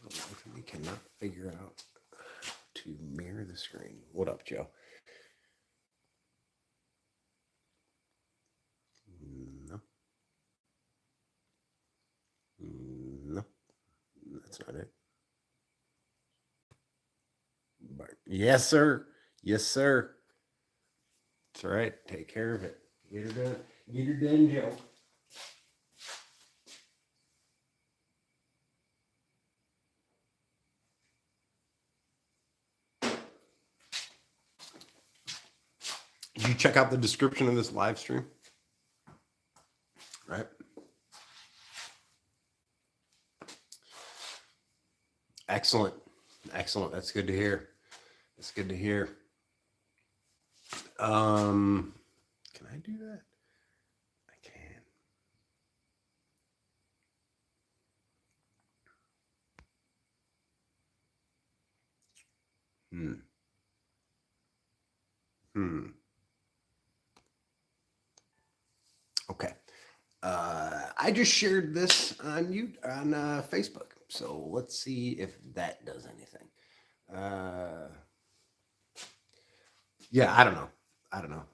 the life of me cannot figure out to mirror the screen. What up, Joe? No. No. That's not it. Yes, sir. Yes, sir. That's all right. Take care of it. Get her done. Get her done, Joe. Did you check out the description of this live stream? Right. Excellent. Excellent. That's good to hear. That's good to hear. Can I do that? I can. Okay. I just shared this on Facebook. So let's see if that does anything. Yeah, I don't know.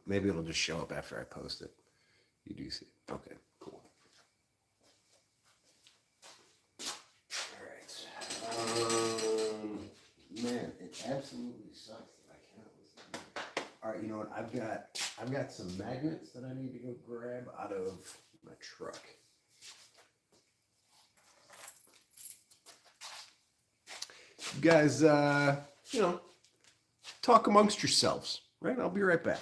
Maybe it'll just show up after I post it. You do see it. Okay, cool. All right. Man, it absolutely sucks that I can't listen. All right, you know what? I've got some magnets that I need to go grab out of my truck. You guys, talk amongst yourselves, right? I'll be right back.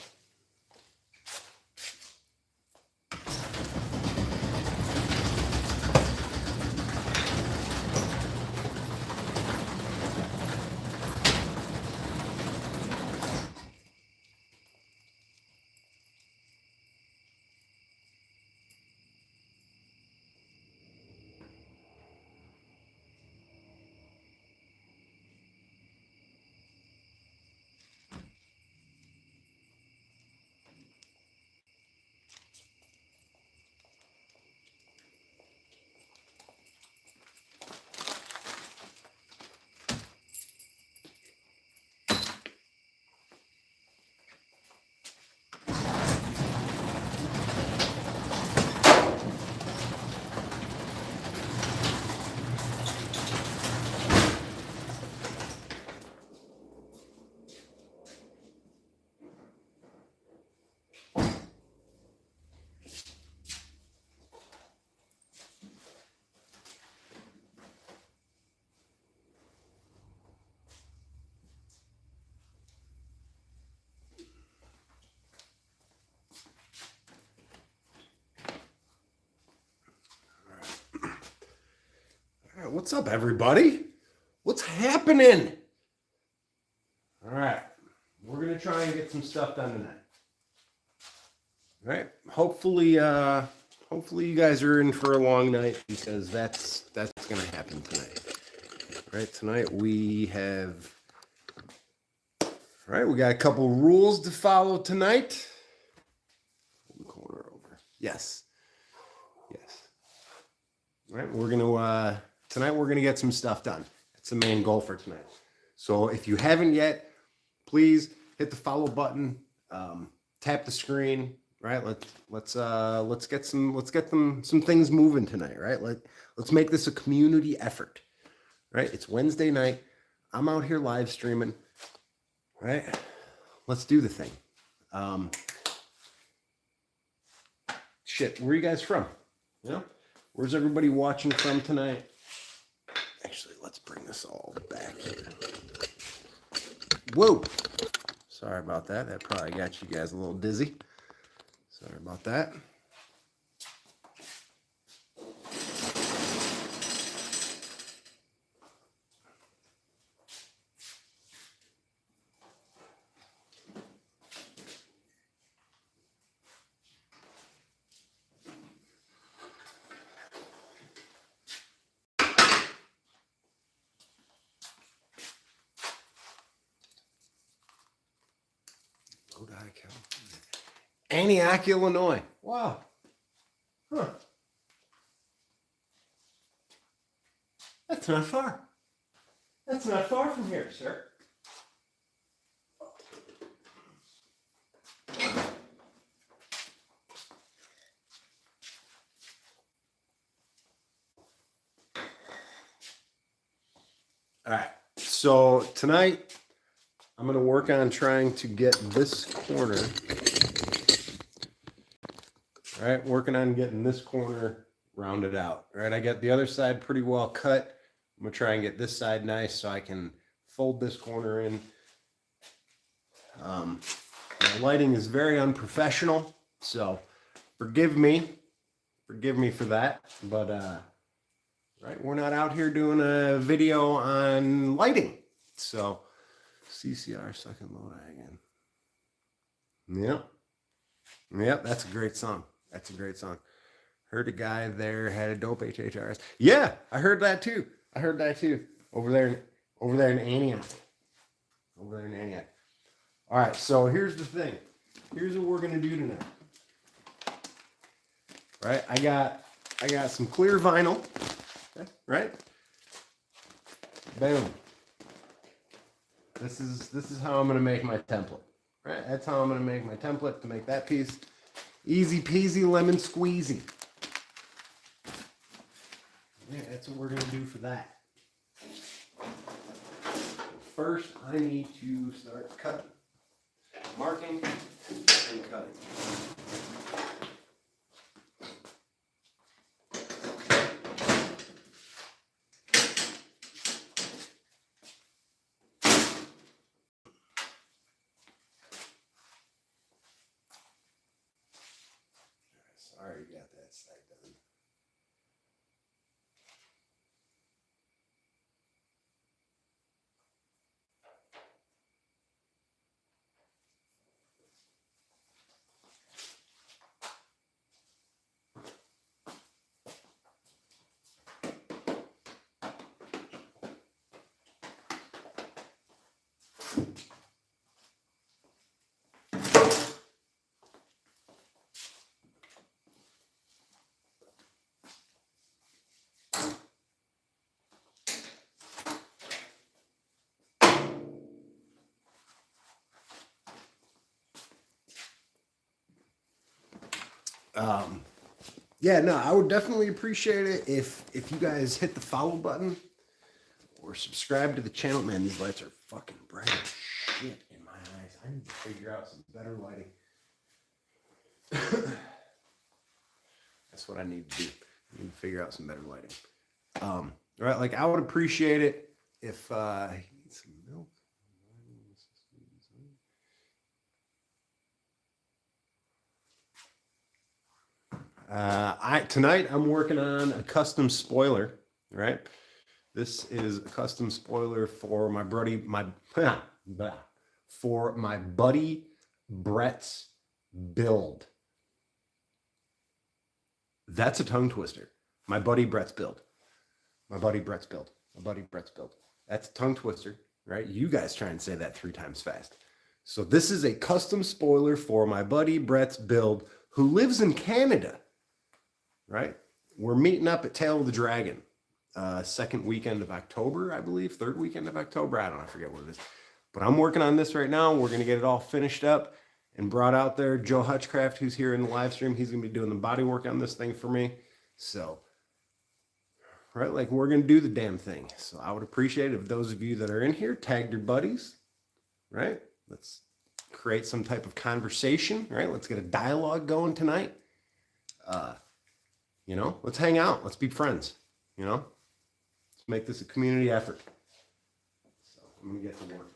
What's up, everybody? What's happening? All right, we're gonna try and get some stuff done tonight. All right, hopefully you guys are in for a long night because that's gonna happen tonight. All right, tonight we have. All right, we got a couple rules to follow tonight. Hold the corner over. Yes. All right, tonight we're gonna get some stuff done. That's the main goal for tonight. So if you haven't yet, please hit the follow button, tap the screen. Right, let's get some things moving tonight. Right, let's make this a community effort. Right, it's Wednesday night. I'm out here live streaming. Right, let's do the thing. Shit, where are you guys from? You know, where's everybody watching from tonight? Actually, let's bring this all back here. Whoa. Sorry about that. That probably got you guys a little dizzy. Sorry about that. Antioch, Illinois. Wow. Huh. That's not far. That's not far from here, sir. All right, so tonight I'm going to work on trying to get this corner, all right, working on getting this corner rounded out. All right, I got the other side pretty well cut. I'm going to try and get this side nice so I can fold this corner in. My lighting is very unprofessional, so forgive me for that, but right, we're not out here doing a video on lighting. So CCR second load again. Yep, that's a great song. Heard a guy there had a dope HHRS. Yeah, I heard that too. Over there in Antioch. All right, so here's the thing. Here's what we're gonna do tonight. Right, I got some clear vinyl. Okay, right? Boom. This is how I'm gonna make my template. Right? That's how I'm gonna make my template to make that piece. Easy peasy lemon squeezy. Yeah, that's what we're gonna do for that. First, I need to start cutting. Marking and cutting. Sorry, got that side done. Yeah, no, I would definitely appreciate it if you guys hit the follow button or subscribe to the channel. Man, these lights are fucking bright as shit in my eyes. I need to figure out some better lighting. That's what I need to do. I need to figure out some better lighting. Right, like I would appreciate it if I need some milk. Tonight I'm working on a custom spoiler, right? This is a custom spoiler for my buddy Brett's build. That's a tongue twister. My buddy Brett's build. That's a tongue twister, right? You guys try and say that 3 times fast. So this is a custom spoiler for my buddy Brett's build, who lives in Canada. Right? We're meeting up at Tail of the Dragon, second weekend of October, I believe, third weekend of October. I don't know, I forget what it is. But I'm working on this right now. We're going to get it all finished up and brought out there. Joe Hutchcraft, who's here in the live stream, he's going to be doing the body work on this thing for me. So, right, like we're going to do the damn thing. So I would appreciate it if those of you that are in here tagged your buddies, right? Let's create some type of conversation, right? Let's get a dialogue going tonight. You know, let's hang out. Let's be friends. You know, let's make this a community effort. So I'm going to get to work.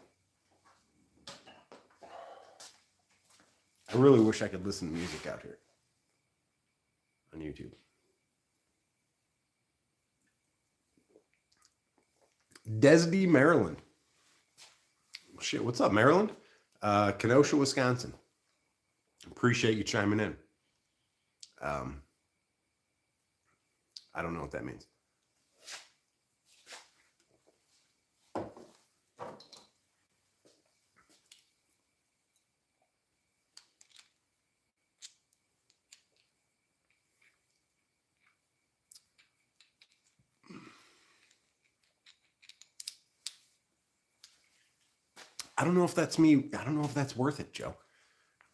I really wish I could listen to music out here on YouTube. Desdy, Maryland. Shit, what's up, Maryland? Kenosha, Wisconsin. Appreciate you chiming in. I don't know what that means. don't know if that's me. I don't know if that's worth it, Joe.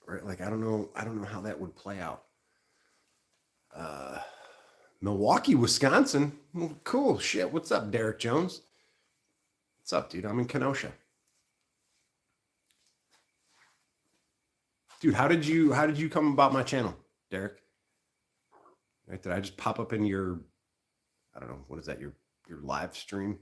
Right? Like, I don't know how that would play out. Milwaukee, Wisconsin. Well, cool shit. What's up, Derek Jones? What's up, dude? I'm in Kenosha. Dude, how did you come about my channel, Derek? Right? Did I just pop up in your, I don't know, what is that, your live stream?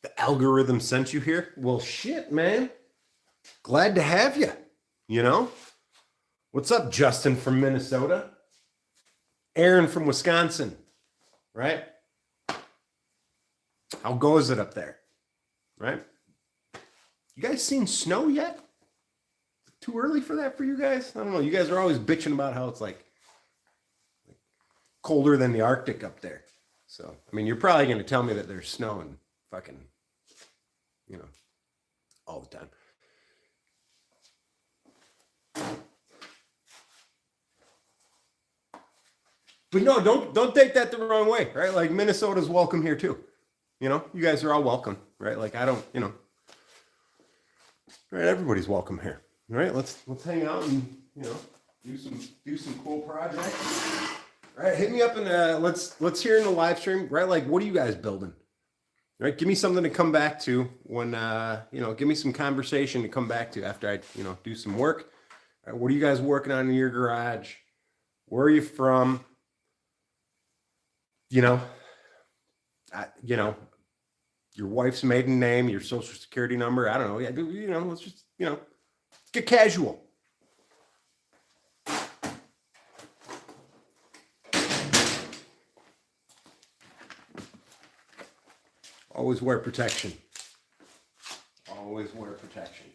The algorithm sent you here? Well, shit, man. Glad to have you. You know? What's up, Justin from Minnesota? Aaron from Wisconsin, right? How goes it up there? Right? You guys seen snow yet? Too early for that for you guys? I don't know. You guys are always bitching about how it's like colder than the Arctic up there. So, I mean, you're probably going to tell me that there's snow and fucking, you know, all the time. But no, don't take that the wrong way, right? Like, Minnesota's welcome here too. You know, you guys are all welcome, right? Like, I don't, you know, right? Everybody's welcome here, right? Let's hang out and, you know, do some cool projects. All right, hit me up and let's hear in the live stream, right? Like, what are you guys building? Right, give me something to come back to when you know, give me some conversation to come back to after I, you know, do some work. All right, what are you guys working on in your garage? Where are you from? You know, you know, your wife's maiden name, your social security number. I don't know. Yeah, you know, let's just, you know, get casual. Always wear protection. Always wear protection.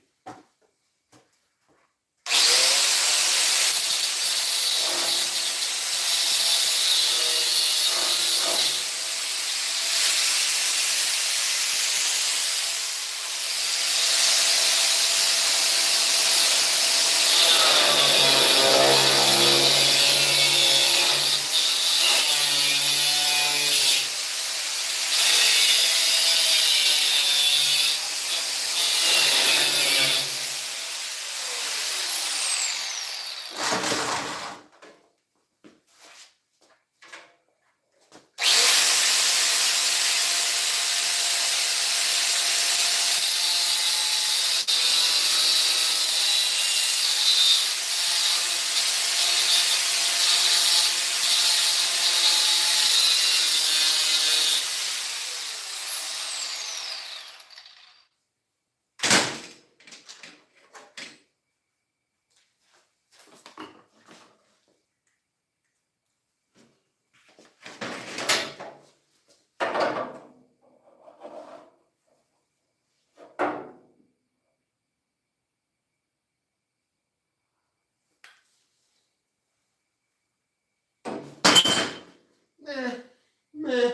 Meh.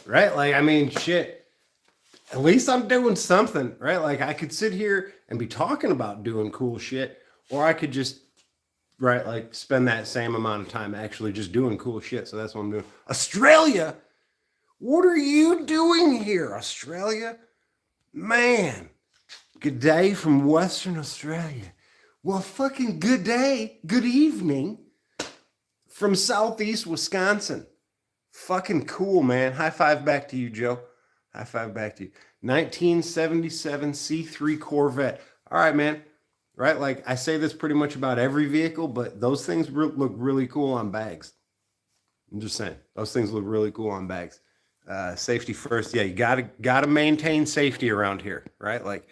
Right? Like, I mean, shit. At least I'm doing something, right? Like, I could sit here and be talking about doing cool shit, or I could just, right, like, spend that same amount of time actually just doing cool shit. So that's what I'm doing. Australia? What are you doing here, Australia? Man, good day from Western Australia. Well, fucking good day, good evening from Southeast Wisconsin. Fucking cool, man. High five back to you, Joe. High five back to you. 1977 C3 Corvette. All right, man. Right? Like I say this pretty much about every vehicle, but those things look really cool on bags. I'm just saying. Those things look really cool on bags. Safety first. Yeah, you gotta maintain safety around here, right? Like,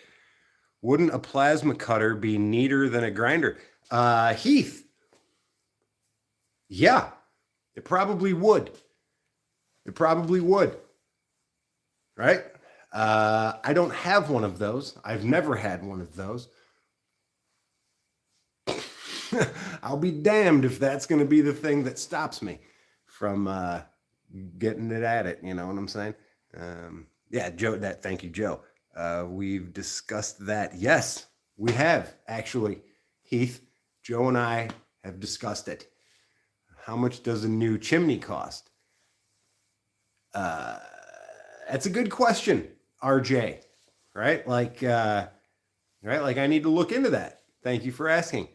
wouldn't a plasma cutter be neater than a grinder? Heath. Yeah, it probably would. It probably would. Right? I don't have one of those. I've never had one of those. I'll be damned if that's going to be the thing that stops me from getting it at it. You know what I'm saying? Yeah, Joe. Thank you, Joe. We've discussed that. Yes, we have actually. Heath, Joe, and I have discussed it. How much does a new chimney cost? That's a good question, RJ. Right? Like, right? Like I need to look into that. Thank you for asking.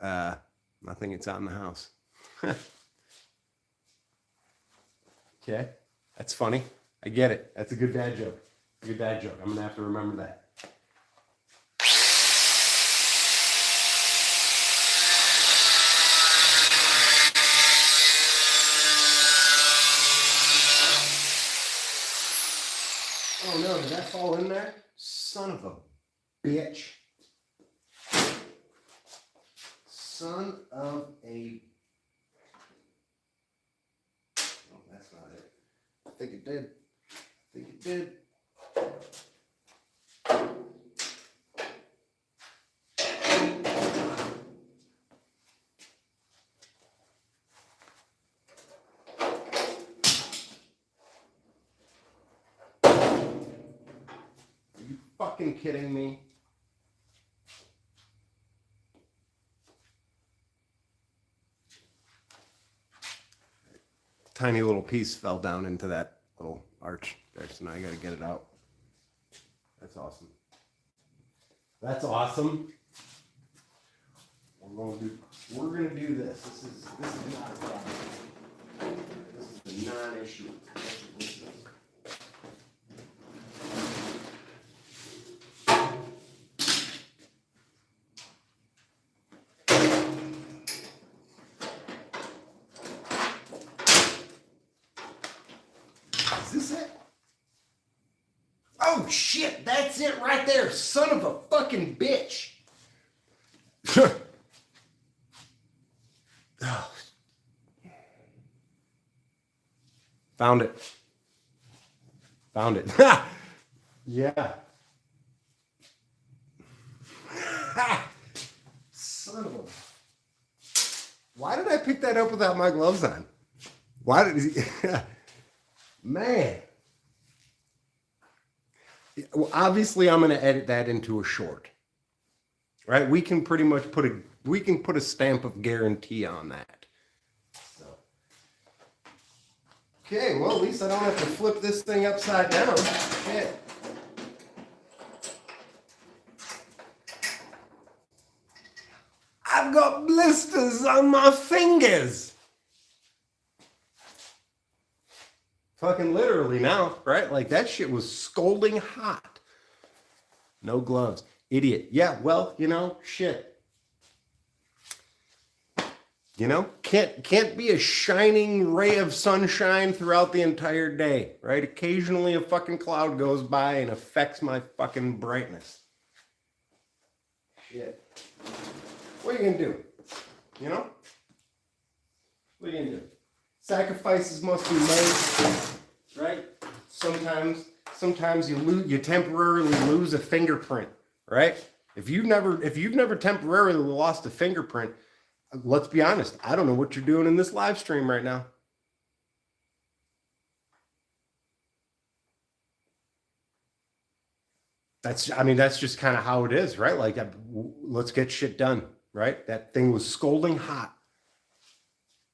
Nothing. It's out in the house. Okay, that's funny. I get it. That's a good dad joke. Good dad joke. I'm gonna have to remember that. Oh no, did that fall in there? Son of a bitch. Son of a... Oh, that's not it. I think it did. I think it did. Are you fucking kidding me? Tiny little piece fell down into that little arch there, so now I got to get it out. That's awesome. That's awesome. We're gonna do this. This is not a problem. This is a non-issue. Is this it? Oh shit, that's it right there. Son of a fucking bitch. Oh. Found it. Found it. Yeah. Son of a... Why did I pick that up without my gloves on? Why did he... Man. Well, obviously, I'm going to edit that into a short. Right? We can pretty much put a stamp of guarantee on that. So. Okay, well, at least I don't have to flip this thing upside down. Shit. I've got blisters on my fingers. Fucking literally now, right? Like that shit was scalding hot. No gloves. Idiot. Yeah, well, you know, shit. You know, can't be a shining ray of sunshine throughout the entire day, right? Occasionally a fucking cloud goes by and affects my fucking brightness. Shit. What are you gonna do? You know? What are you gonna do? Sacrifices must be made, right? Sometimes you temporarily lose a fingerprint, right? If you've never temporarily lost a fingerprint, let's be honest, I don't know what you're doing in this live stream right now. That's just kind of how it is, right? Like, let's get shit done, right? That thing was scalding hot.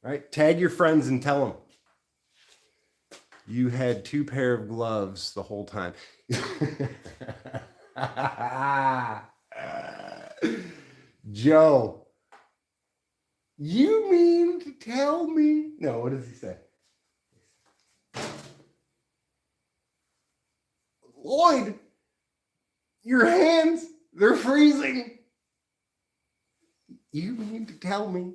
Right? Tag your friends and tell them you had 2 pair of gloves the whole time. Joe, you mean to tell me? No, what does he say? Lloyd, your hands, they're freezing. You mean to tell me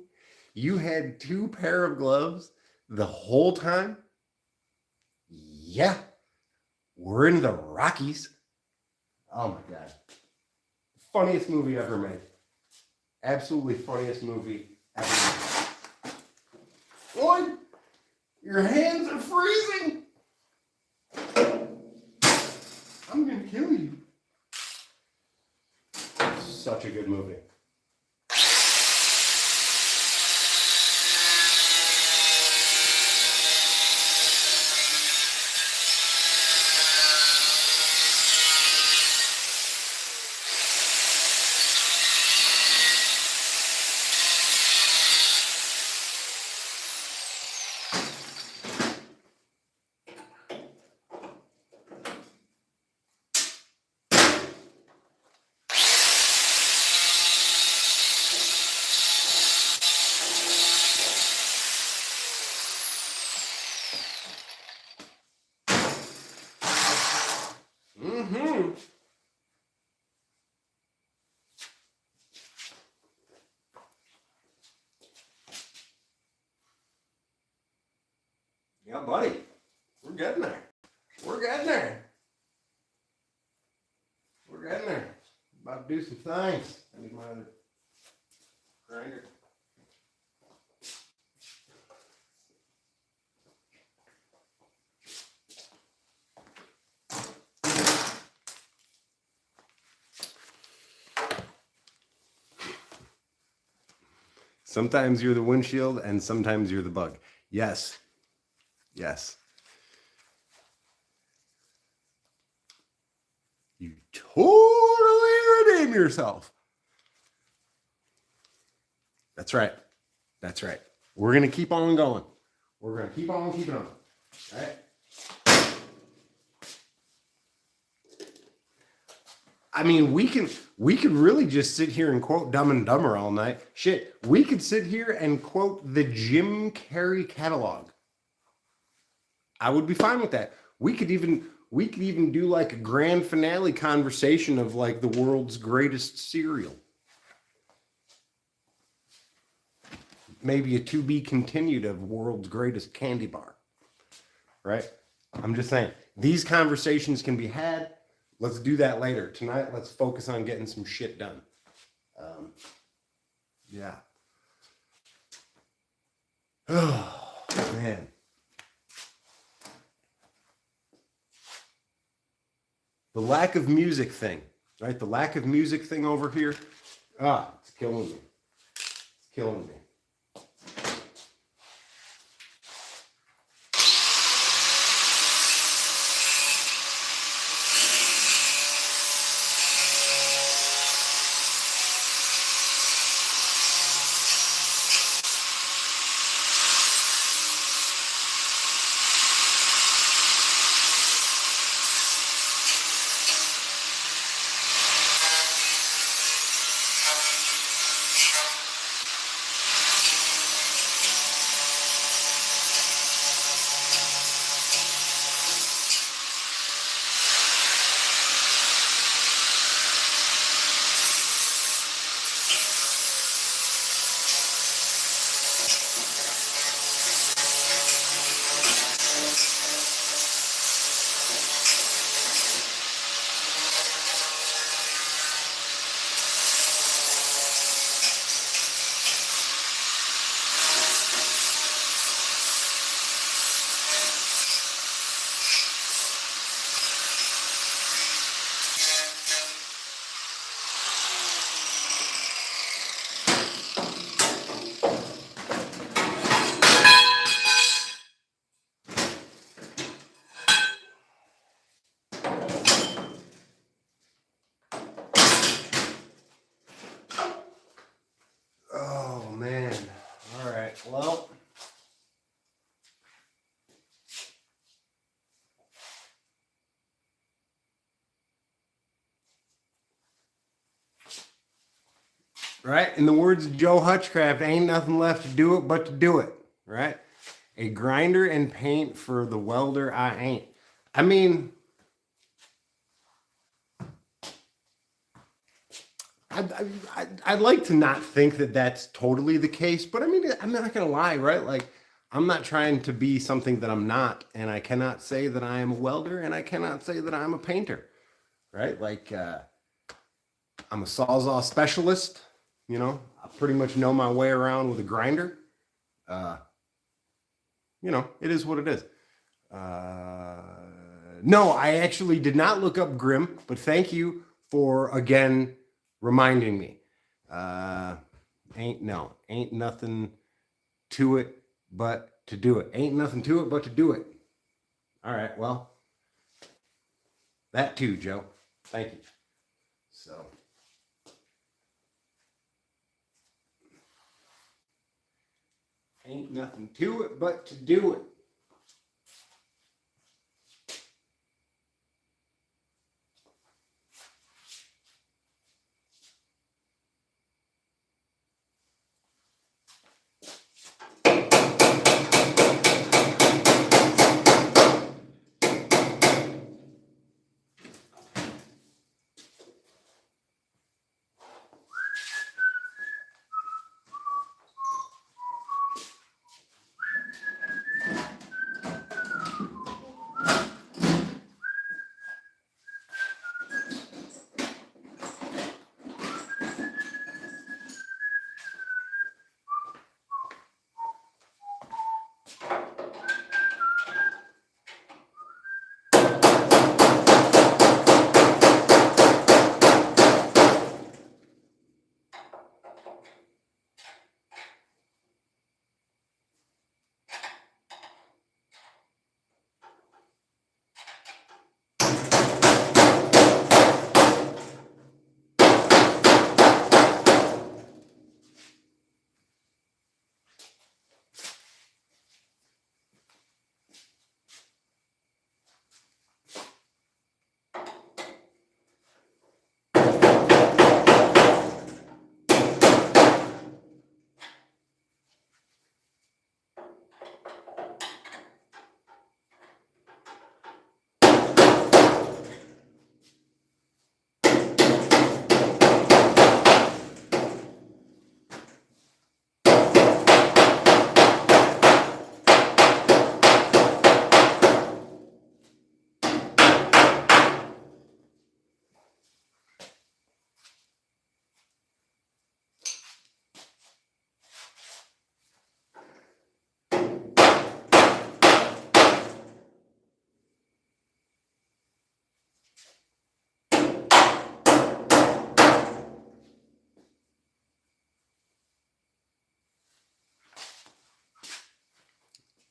you had 2 pair of gloves the whole time? Yeah, we're in the Rockies. Oh my God. Funniest movie ever made. Absolutely funniest movie ever made. Lloyd, your hands are freezing. I'm going to kill you. Such a good movie. Mm-hmm. Yeah, buddy. We're getting there. We're getting there. We're getting there. About to do some things. I need my other grinder. Sometimes you're the windshield and sometimes you're the bug. Yes. Yes. You totally redeem yourself. That's right. That's right. We're going to keep on going. We're going to keep on keeping on. All right? I mean, we could really just sit here and quote Dumb and Dumber all night. Shit, we could sit here and quote the Jim Carrey catalog. I would be fine with that. We could even do like a grand finale conversation of like the world's greatest cereal. Maybe a to be continued of world's greatest candy bar. Right? I'm just saying, these conversations can be had. Let's do that later. Tonight, let's focus on getting some shit done. Yeah. Oh, man. The lack of music thing, right? The lack of music thing over here. It's killing me. It's killing me. Well, right? In the words of Joe Hutchcraft, ain't nothing left to do it but to do it, right? A grinder and paint for the welder I ain't. I mean, I'd like to not think that that's totally the case, but I mean, I'm not going to lie, right? Like, I'm not trying to be something that I'm not, and I cannot say that I am a welder, and I cannot say that I'm a painter, right? Like, I'm a Sawzall specialist, you know, I pretty much know my way around with a grinder. You know, it is what it is. No, I actually did not look up Grim, but thank you for, again, reminding me. Ain't nothing to it but to do it. Ain't nothing to it but to do it. All right, well, that too, Joe. Thank you. So, ain't nothing to it but to do it.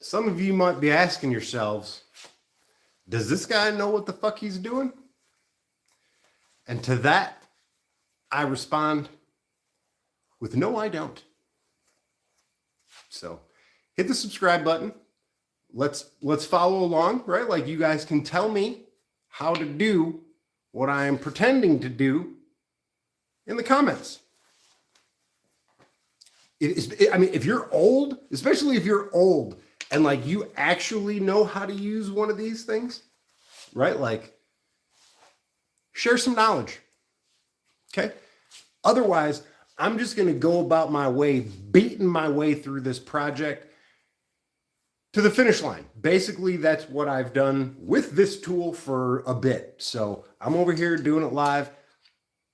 Some of you might be asking yourselves, does this guy know what the fuck he's doing? And to that, I respond with no, I don't. So hit the subscribe button. Let's follow along, right? Like, you guys can tell me how to do what I am pretending to do in the comments. I mean, if you're old, especially if you're old and like you actually know how to use one of these things, right? Like, share some knowledge. Okay. Otherwise, I'm just going to go about my way, beating my way through this project to the finish line. Basically, that's what I've done with this tool for a bit. So I'm over here doing it live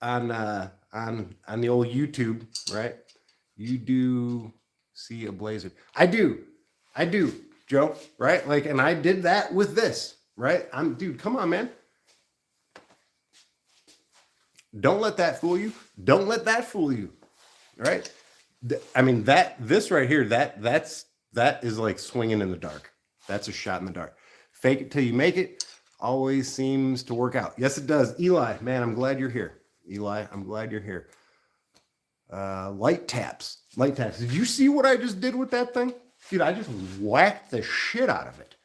on the old YouTube, right? You do see a blazer. I do, Joe, right? Like, and I did that with this, right? Dude, come on, man. Don't let that fool you. Don't let that fool you, right? I mean, this right here, that is like swinging in the dark. That's a shot in the dark. Fake it till you make it always seems to work out. Yes, it does. Eli, man, I'm glad you're here. Eli, I'm glad you're here. Light taps. Did you see what I just did with that thing? Dude, I just whacked the shit out of it.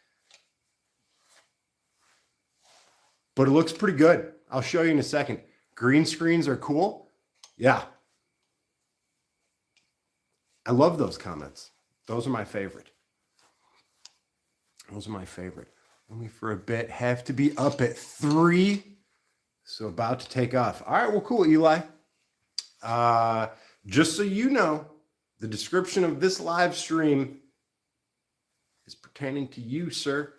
But it looks pretty good. I'll show you in a second. Green screens are cool. Yeah. I love those comments. Those are my favorite. Only for a bit. Have to be up at 3. So about to take off. All right, well, cool, Eli. Just so you know, the description of this live stream is pertaining to you, sir.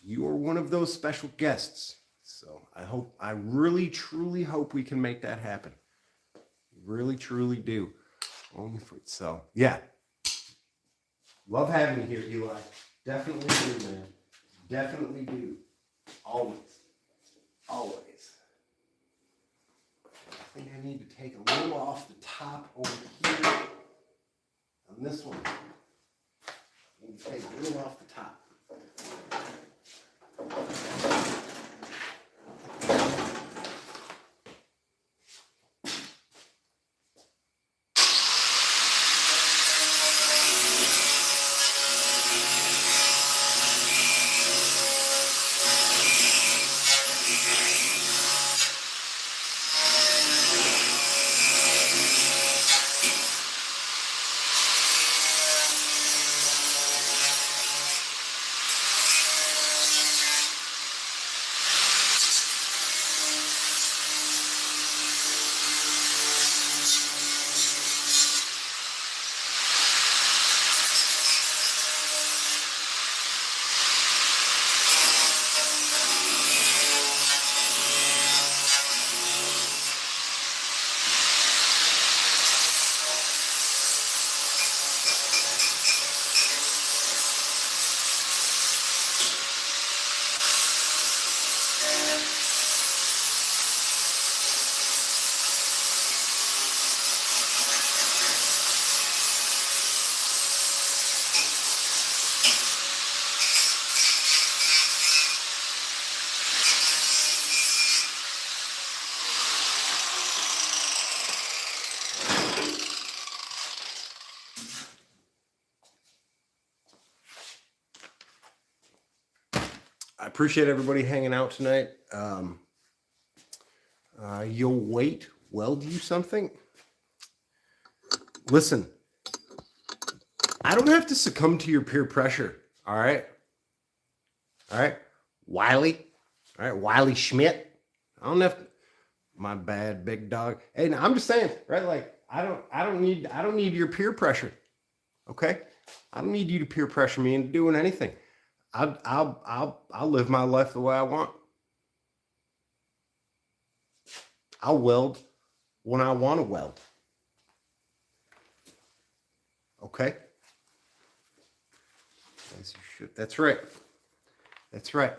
You are one of those special guests. So I really, truly hope we can make that happen. Really, truly do. So, yeah. Love having you here, Eli. Definitely do, man. Definitely do. Always. Always. I think I need to take a little off the top over here on this one. I need to take a little off the top. I appreciate everybody hanging out tonight. You'll wait, weld you something? Listen, I don't have to succumb to your peer pressure, all right? All right? Wiley, all right? Wiley Schmidt. I don't have to, my bad, big dog. Hey, now I'm just saying, right? Like, I don't need your peer pressure, okay? I don't need you to peer pressure me into doing anything. I'll live my life the way I want. I'll weld when I want to weld. Okay? That's right. That's right.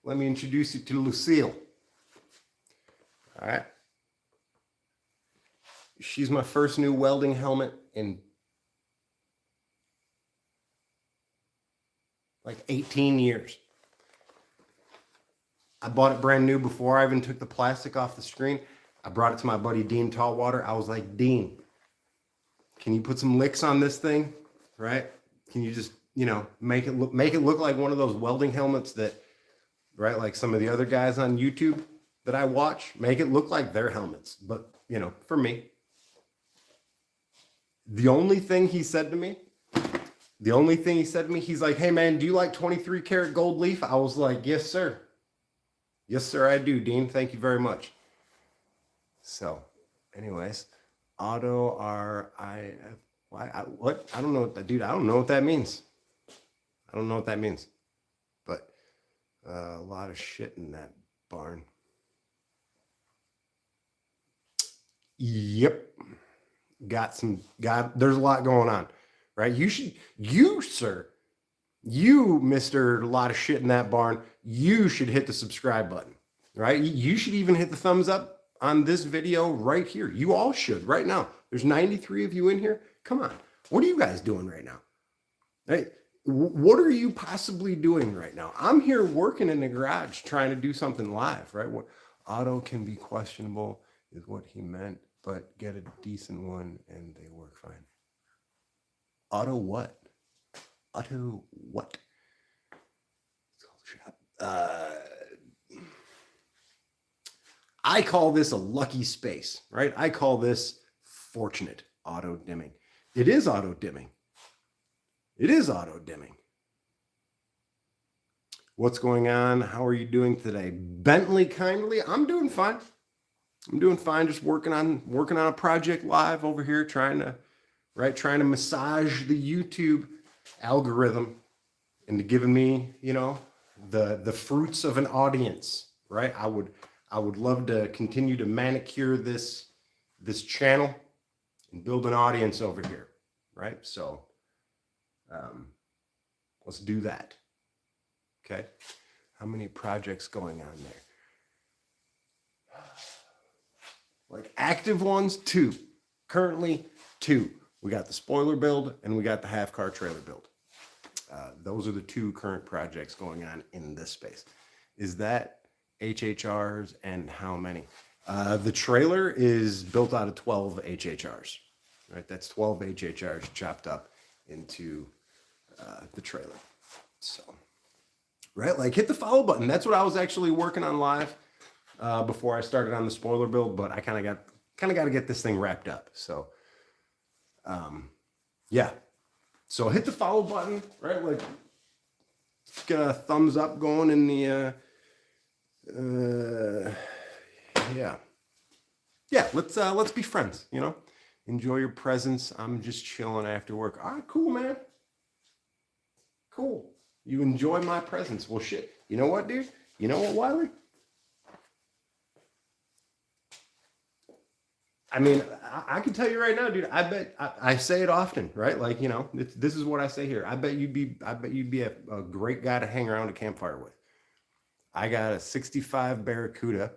Let me introduce you to Lucille. All right. She's my first new welding helmet in like 18 years. I bought it brand new before I even took the plastic off the screen. I brought it to my buddy Dean Tallwater. I was like, Dean, can you put some licks on this thing? Right? Can you just, make it look like one of those welding helmets that, right, like some of the other guys on YouTube that I watch, make it look like their helmets. But, for me, the only thing he said to me, he's like, hey man, do you like 23 karat gold leaf? I was like, yes, sir. Yes, sir, I do, Dean. Thank you very much. So, anyways, auto R-I-F, what? I don't know what that, dude, I don't know what that means. But a lot of shit in that barn. Yep. There's a lot going on, right? Sir, Mr. A lot of shit in that barn, you should hit the subscribe button, right? You should even hit the thumbs up on this video right here. You all should right now. There's 93 of you in here. Come on. What are you guys doing right now? Hey, what are you possibly doing right now? I'm here working in the garage trying to do something live, right? What auto can be questionable is what he meant, but get a decent one and they work fine. Auto what? Auto what? I call this a lucky space, right? I call this fortunate auto dimming. It is auto dimming. What's going on? How are you doing today? Bentley kindly. I'm doing fine. I'm doing fine. Just working on a project live over here, trying to massage the YouTube algorithm into giving me, the fruits of an audience, right? I would love to continue to manicure this channel and build an audience over here, right? So let's do that. Okay. How many projects going on there? Like active ones, 2. Currently 2. We got the spoiler build and we got the half car trailer build. Those are the 2 current projects going on in this space. Is that HHRs and how many? The trailer is built out of 12 HHRs, right? That's 12 HHRs chopped up into the trailer. So, right, like hit the follow button. That's what I was actually working on live before I started on the spoiler build, but I kind of got to get this thing wrapped up. So, yeah. So hit the follow button, right? Like, get a thumbs up going in the, yeah. Let's be friends. Enjoy your presence. I'm just chilling after work. All right, cool, man. Cool. You enjoy my presence. Well, shit. You know what, dude? You know what, Wiley? I mean, I can tell you right now, dude. I bet I say it often, right? Like, this is what I say here. I bet you'd be a great guy to hang around a campfire with. I got a 65 Barracuda.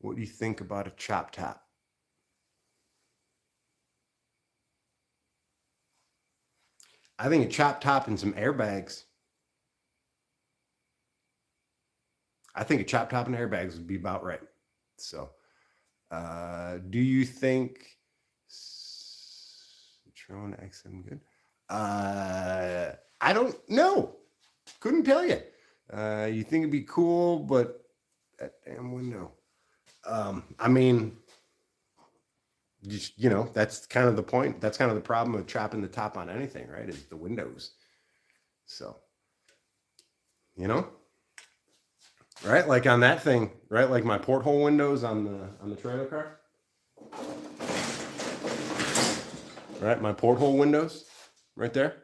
What do you think about a chop top? I think a chop top and some airbags. I think a chop top and airbags would be about right. So, do you think Citroen XM good? I don't know. Couldn't tell you. You think it'd be cool, but that damn window. I mean, just, that's kind of the point. That's kind of the problem with chopping the top on anything, right? Is the windows. So, right? Like on that thing, right? Like my porthole windows on the trailer car. Right? My porthole windows right there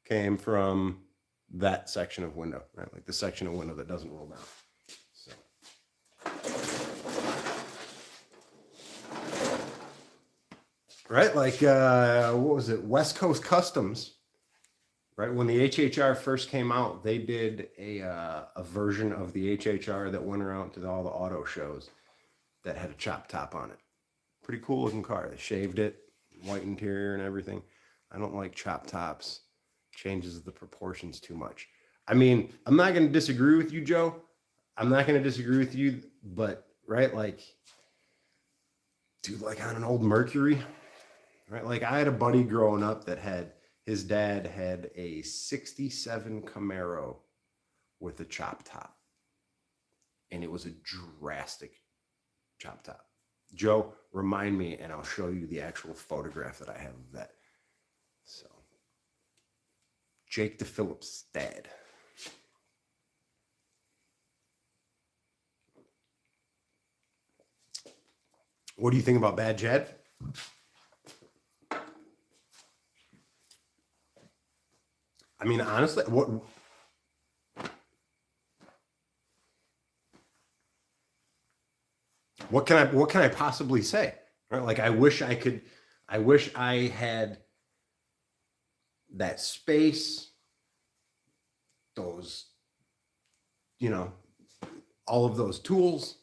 came from that section of window, right? Like the section of window that doesn't roll down. So. Right? Like, what was it? West Coast Customs. Right, when the HHR first came out, they did a version of the HHR that went around to all the auto shows that had a chop top on it. Pretty cool looking car. They shaved it, white interior and everything. I don't like chop tops. Changes the proportions too much. I mean, I'm not going to disagree with you, Joe. I'm not going to disagree with you, but right, like, dude, like on an old Mercury, right? Like I had a buddy growing up that his dad had a 67 Camaro with a chop top. And it was a drastic chop top. Joe, remind me and I'll show you the actual photograph that I have of that. So, Jake DePhillips' dad. What do you think about Bad Jed? I mean, honestly, what can I possibly say? Right? Like I wish I had that space, those, all of those tools.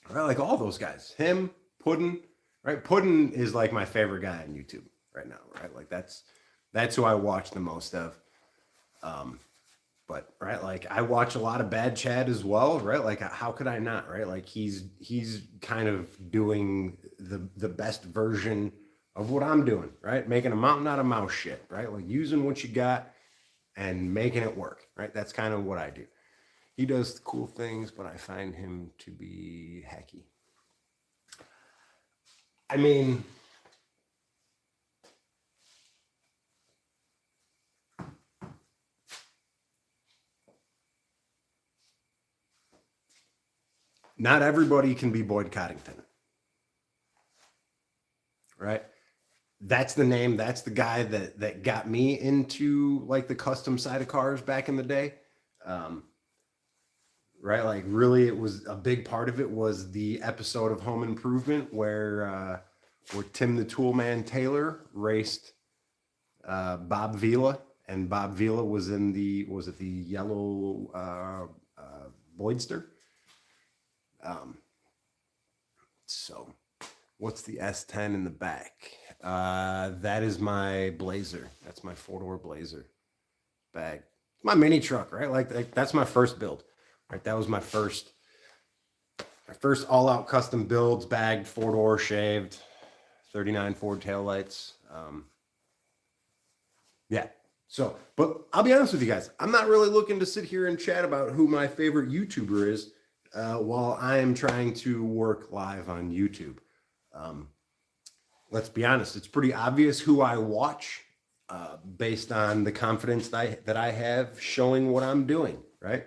Right? Like all those guys. Him, Puddin', right? Puddin' is like my favorite guy on YouTube right now, right? Like that's who I watch the most of. But right, like I watch a lot of Bad Chad as well, right? Like how could I not, right? Like he's kind of doing the best version of what I'm doing, right? Making a mountain out of mouse shit, right? Like using what you got and making it work, right? That's kind of what I do. He does cool things, but I find him to be hacky. I mean, not everybody can be Boyd Coddington, right? That's the name. That's the guy that got me into like the custom side of cars back in the day. Right? Like really, it was a big part of it was the episode of Home Improvement where Tim the Toolman Taylor raced Bob Vila, and Bob Vila was in the yellow Boydster. So what's the S10 in the back? That is my Blazer. That's my 4-door Blazer bag. My mini truck, right? Like that's my first build, right? That was my first all-out custom builds, bagged, 4-door, shaved, 39 Ford taillights. Yeah. So, but I'll be honest with you guys. I'm not really looking to sit here and chat about who my favorite YouTuber is while I am trying to work live on YouTube. Let's be honest. It's pretty obvious who I watch based on the confidence that I have showing what I'm doing, right?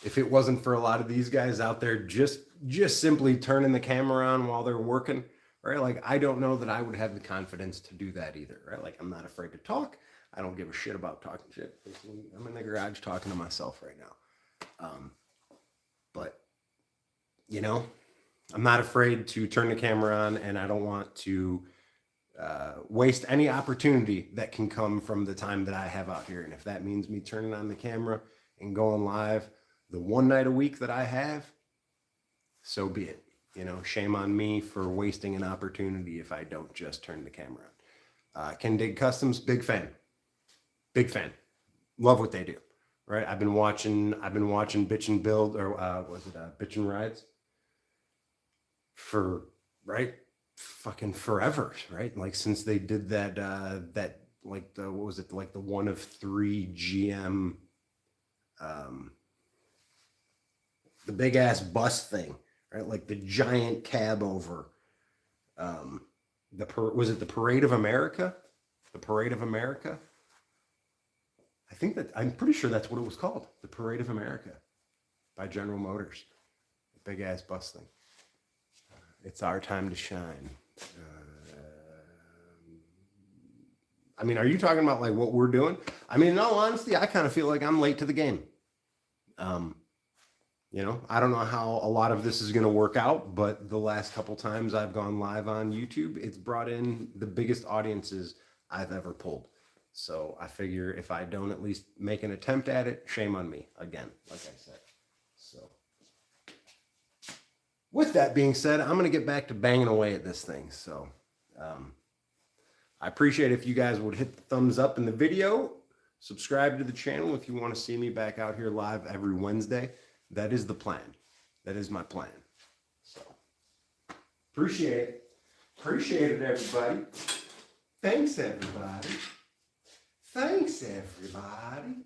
If it wasn't for a lot of these guys out there just simply turning the camera on while they're working, right? Like, I don't know that I would have the confidence to do that either, right? Like, I'm not afraid to talk. I don't give a shit about talking shit. I'm in the garage talking to myself right now. But, you know, I'm not afraid to turn the camera on, and I don't want to waste any opportunity that can come from the time that I have out here. And if that means me turning on the camera and going live the one night a week that I have, so be it. You know, shame on me for wasting an opportunity if I don't just turn the camera on. Ken Dig Customs, big fan. Big fan. Love what they do. Right? I've been watching Bitch and Build, or was it Bitch and Rides? For fucking forever, right? Like since they did that like the what was it, like the one of 3 GM the big ass bus thing, right? Like the giant cab over was it the Parade of America? The Parade of America? I'm pretty sure that's what it was called. The Parade of America by General Motors. The big ass bus thing. It's our time to shine. I mean, are you talking about like what we're doing? I mean, in all honesty, I kind of feel like I'm late to the game. You know, I don't know how a lot of this is going to work out, but the last couple times I've gone live on YouTube, it's brought in the biggest audiences I've ever pulled. So I figure if I don't at least make an attempt at it, shame on me again, like I said. So with that being said, I'm going to get back to banging away at this thing. So I appreciate if you guys would hit the thumbs up in the video, subscribe to the channel if you want to see me back out here live every Wednesday. That is the plan. That is my plan. So appreciate it. Appreciate it, everybody. Thanks, everybody. Thanks, everybody.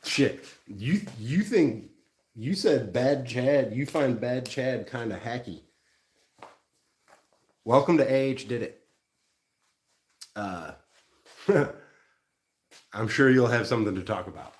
Shit, you think you said bad Chad? You find bad Chad kind of hacky. Welcome to AHdidit. I'm sure you'll have something to talk about.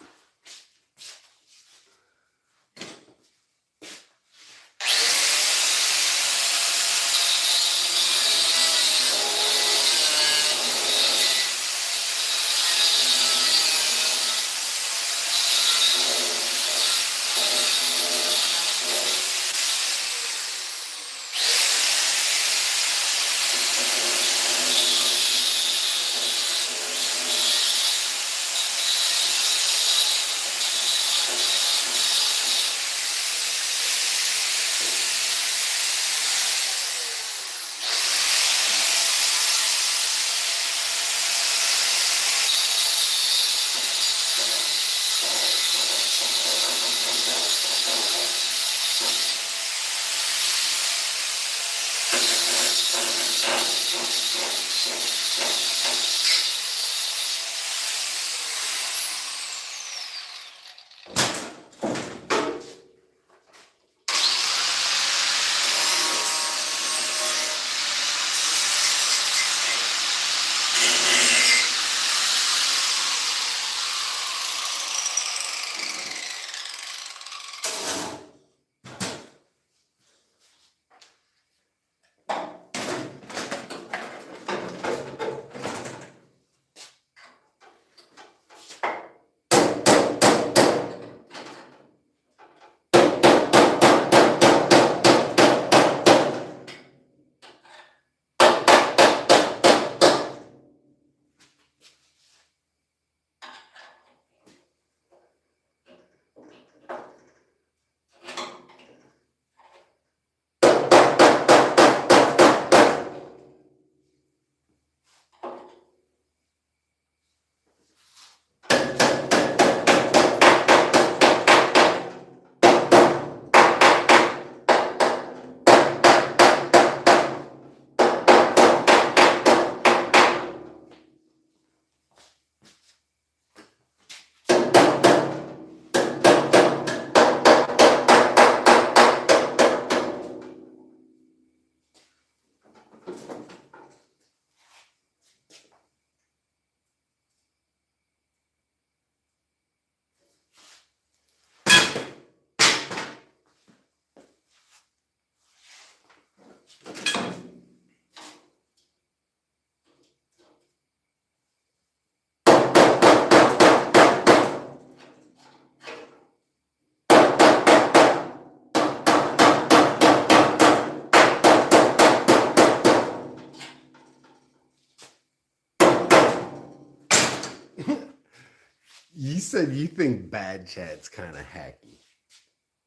You said you think bad chat's kind of hacky.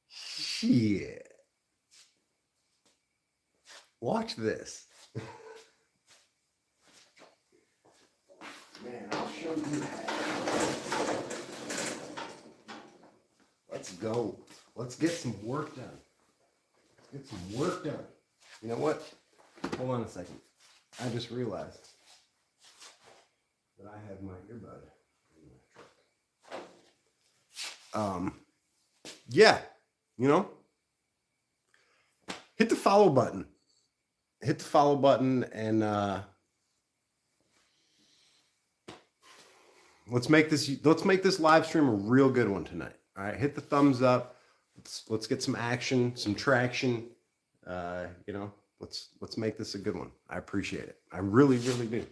Shit. Watch this. Man, I'll show you how. Let's go. Let's get some work done. Let's get some work done. You know what? Hold on a second. I just realized that I have my earbud in my truck. Yeah, you know, hit the follow button. Hit the follow button and let's make this live stream a real good one tonight. All right, hit the thumbs up. Let's get some action, some traction. You know, let's make this a good one. I appreciate it. I really, really do.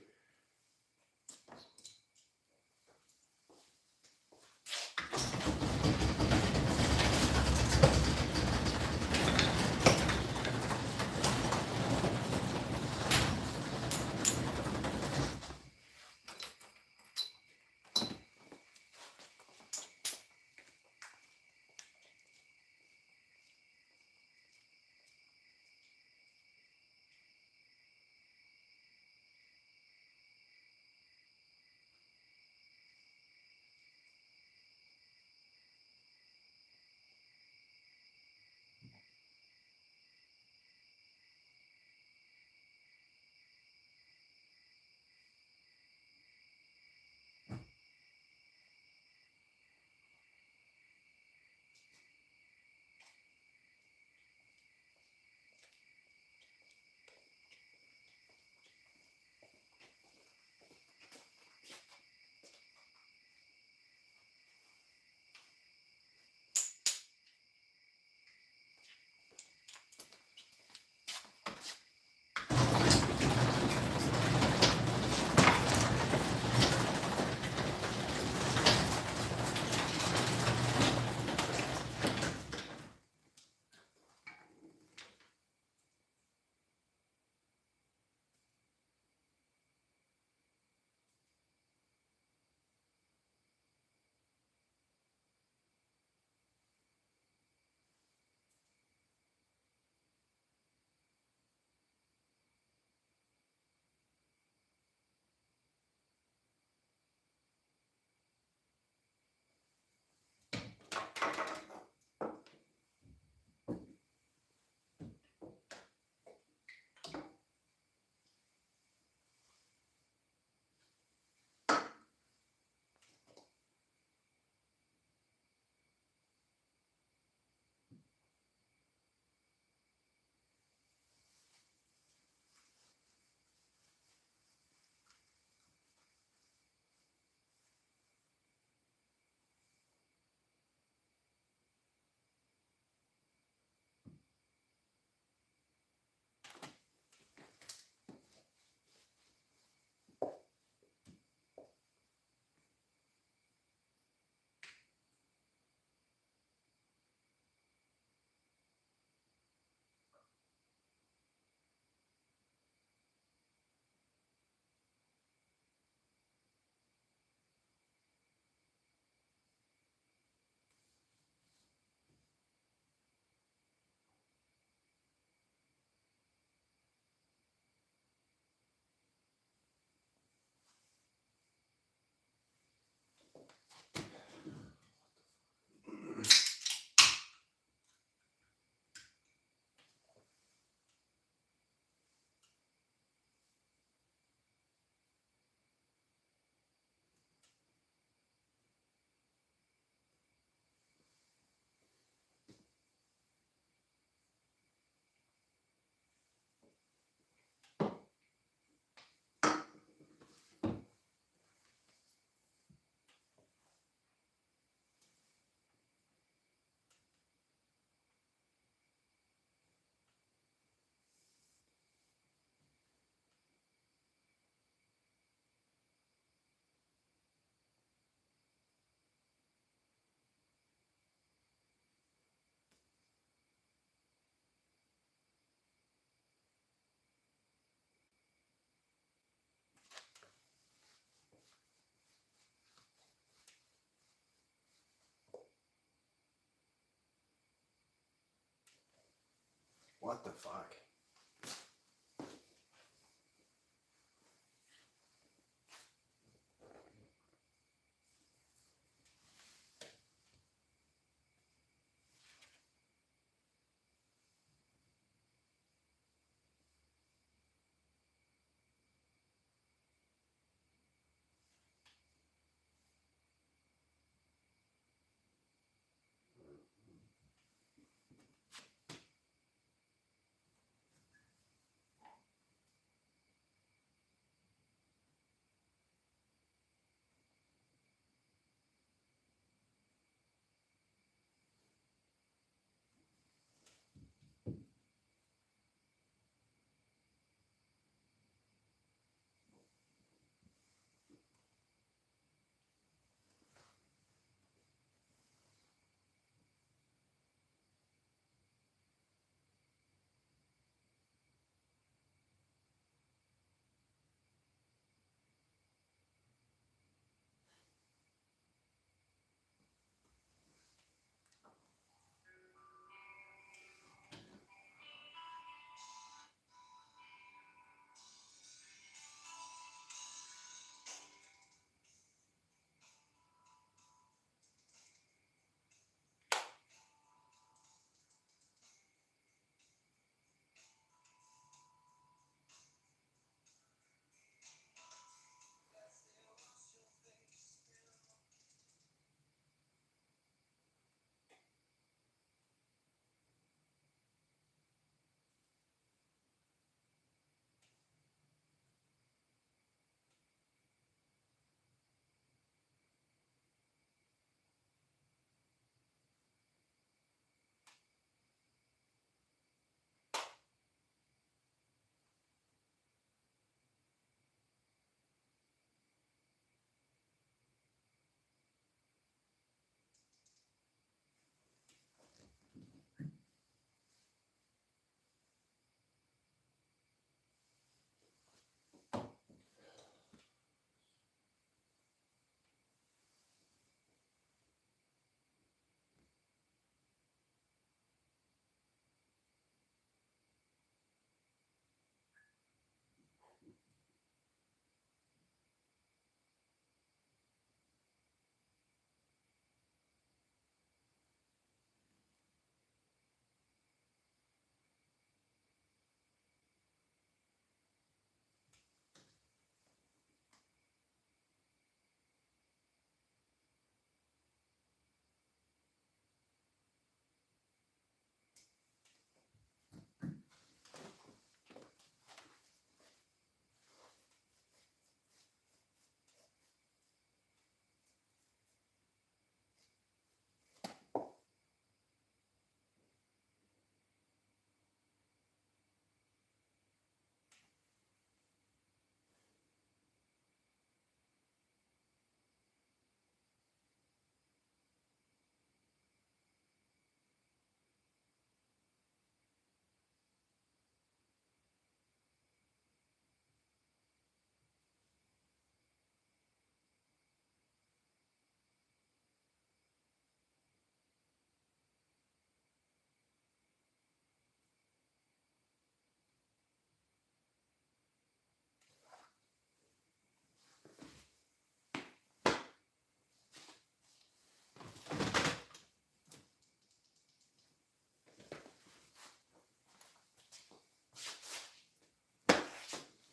What the fuck?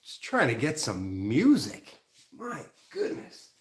Just trying to get some music. My goodness.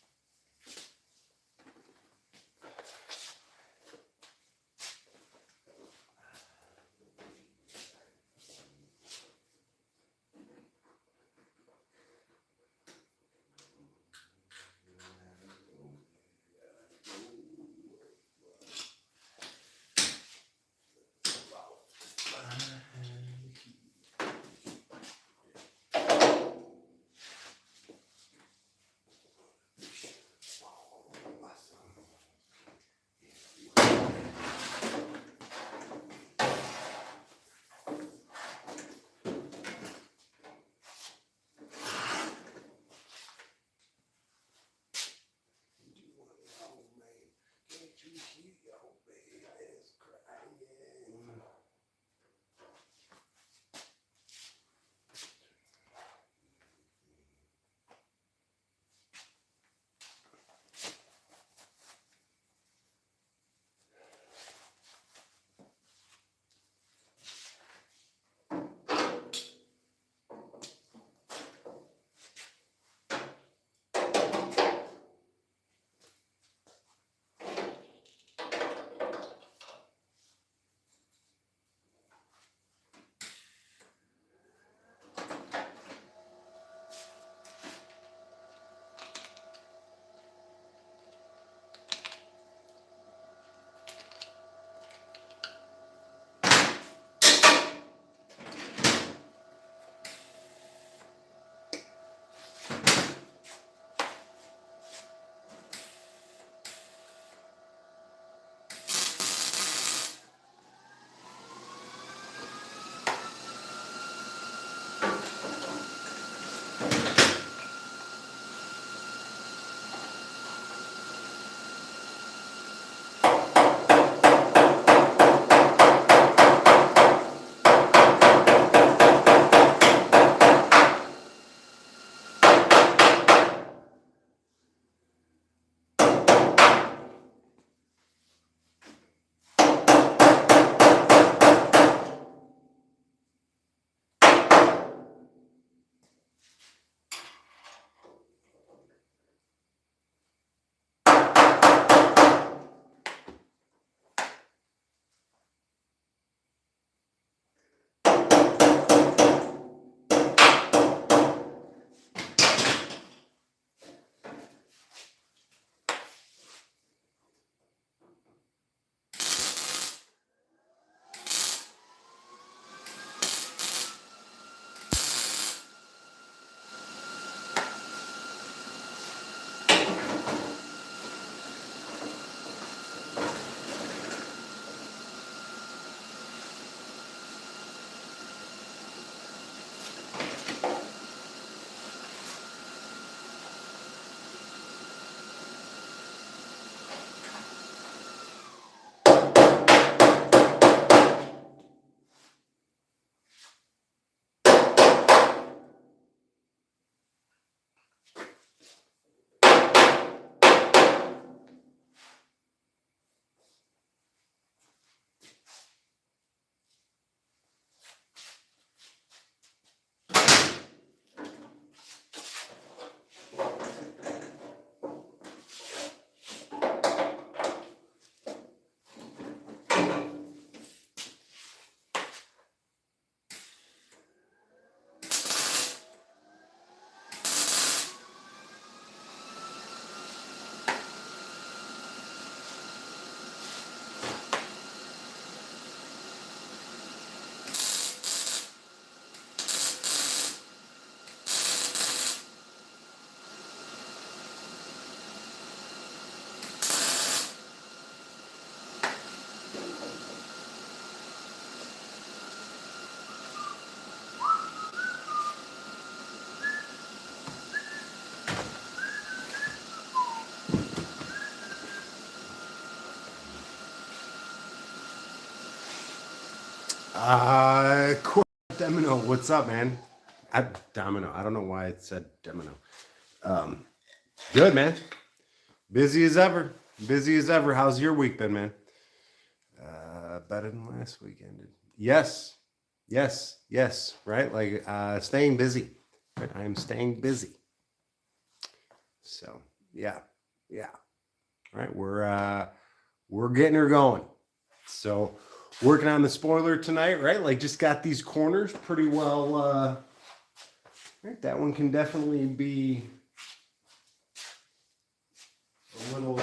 Domino, what's up, man? Domino. I don't know why it said Domino. Good, man. Busy as ever. Busy as ever. How's your week been, man? Better than last weekend. Yes. Right? Like staying busy. Right? I am staying busy. So yeah. Right. We're getting her going. So working on the spoiler tonight, right? Like just got these corners pretty well. Right, that one can definitely be a little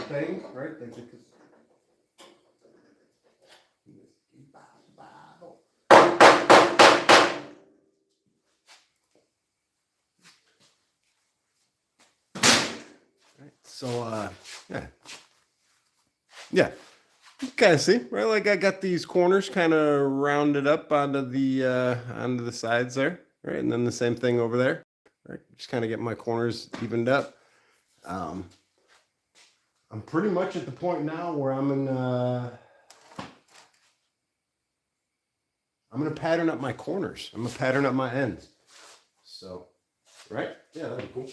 thing, right? Right, so yeah. You kind of see, right? Like I got these corners kind of rounded up onto the sides there, right? And then the same thing over there, right? Just kind of get my corners evened up. I'm pretty much at the point now where I'm gonna pattern up my corners. I'm gonna pattern up my ends. So, right? Yeah, that'd be cool.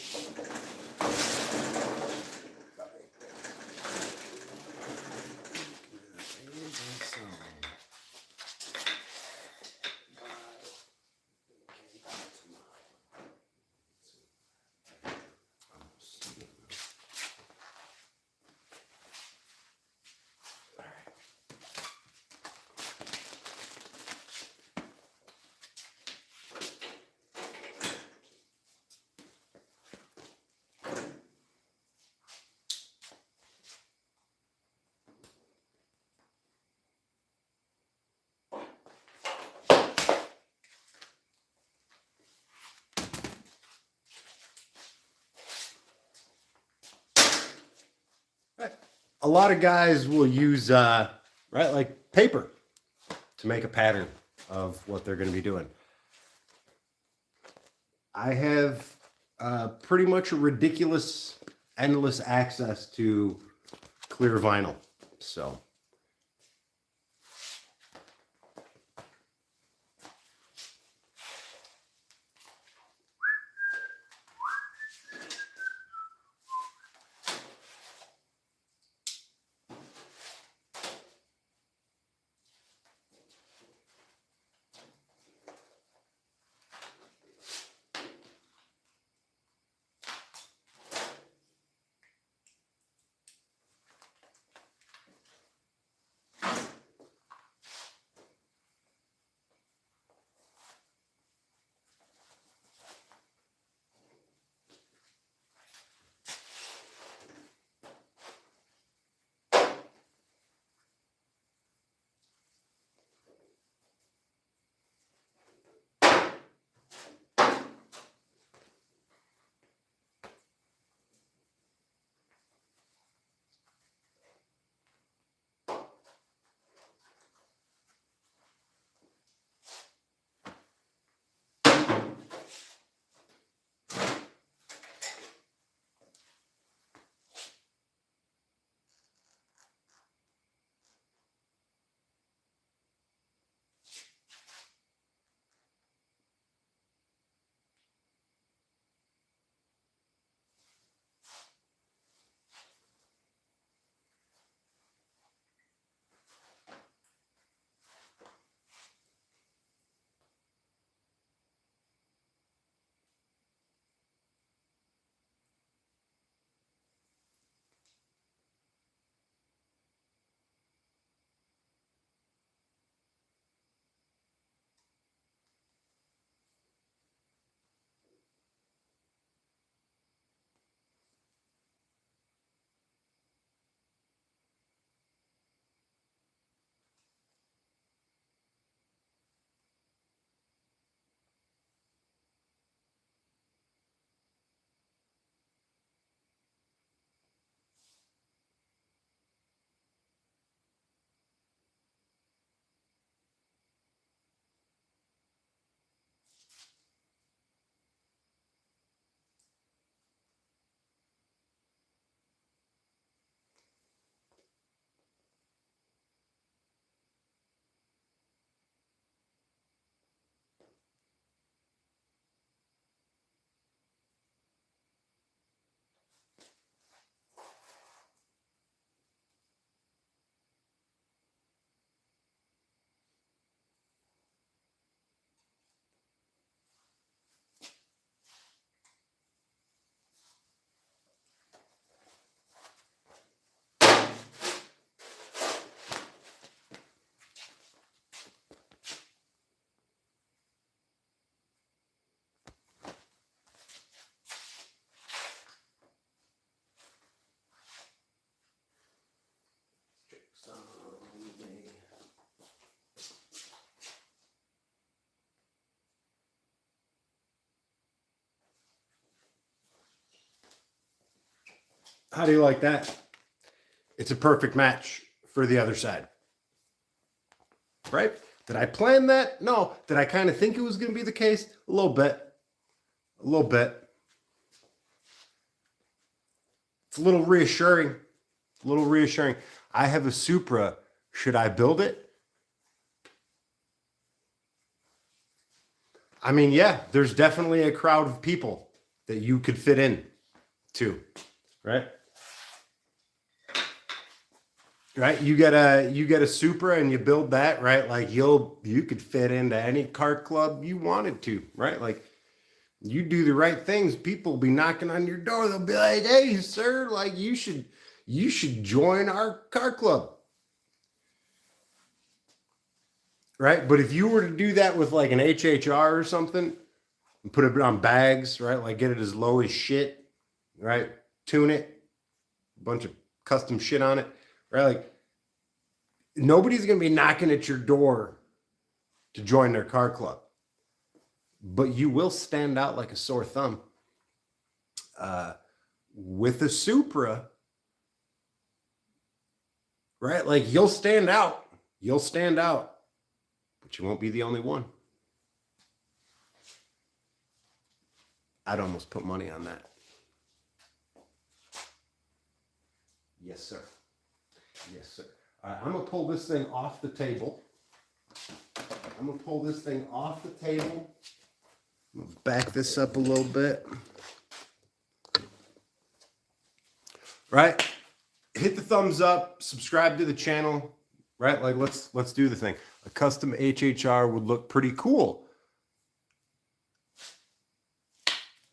A lot of guys will use right, like paper to make a pattern of what they're going to be doing. I have pretty much a ridiculous, endless access to clear vinyl. So How do you like that? It's a perfect match for the other side. Right? Did I plan that? No. Did I kind of think it was going to be the case? A little bit. A little bit. It's a little reassuring. A little reassuring. I have a Supra. Should I build it? I mean, yeah, there's definitely a crowd of people that you could fit in to, right? Right? You get a Supra and you build that, right? Like you could fit into any kart club you wanted to, right? Like you do the right things, people will be knocking on your door. They'll be like, "Hey, sir, like you should join our kart club." Right? But if you were to do that with like an HHR or something and put it on bags, right? Like get it as low as shit, right? Tune it, a bunch of custom shit on it, right? Like nobody's going to be knocking at your door to join their car club, but you will stand out like a sore thumb. With a Supra, right? Like you'll stand out, but you won't be the only one. I'd almost put money on that. Yes, sir. Yes, sir. All right, I'm going to pull this thing off the table. I'm going to pull this thing off the table. I'm going to back this up a little bit. Right? Hit the thumbs up, subscribe to the channel, right? Like let's do the thing. A custom HHR would look pretty cool.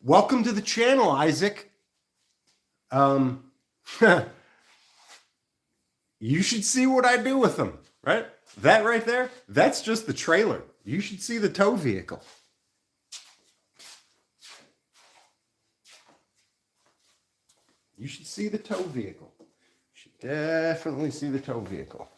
Welcome to the channel, Isaac. You should see what I do with them, right? That right there, that's just the trailer. You should see the tow vehicle. You should see the tow vehicle. You should definitely see the tow vehicle.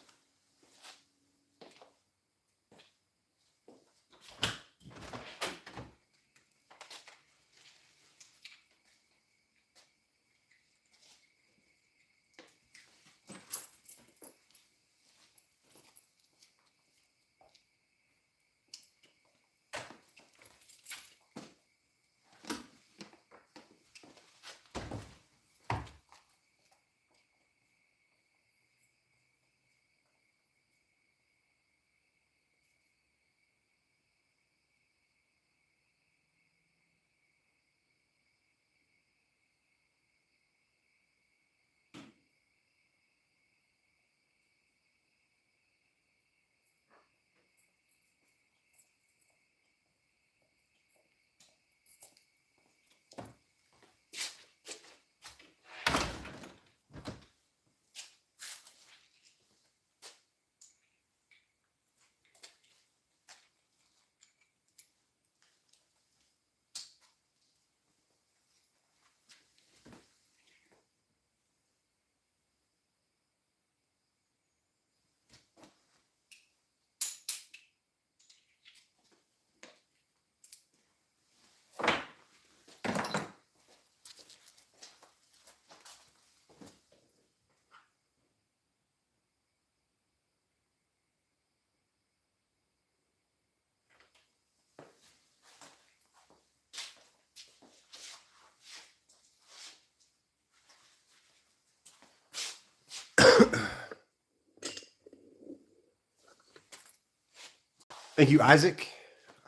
Thank you, Isaac.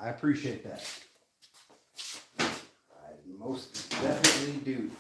I appreciate that. I most definitely do.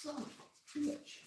Son of a bitch.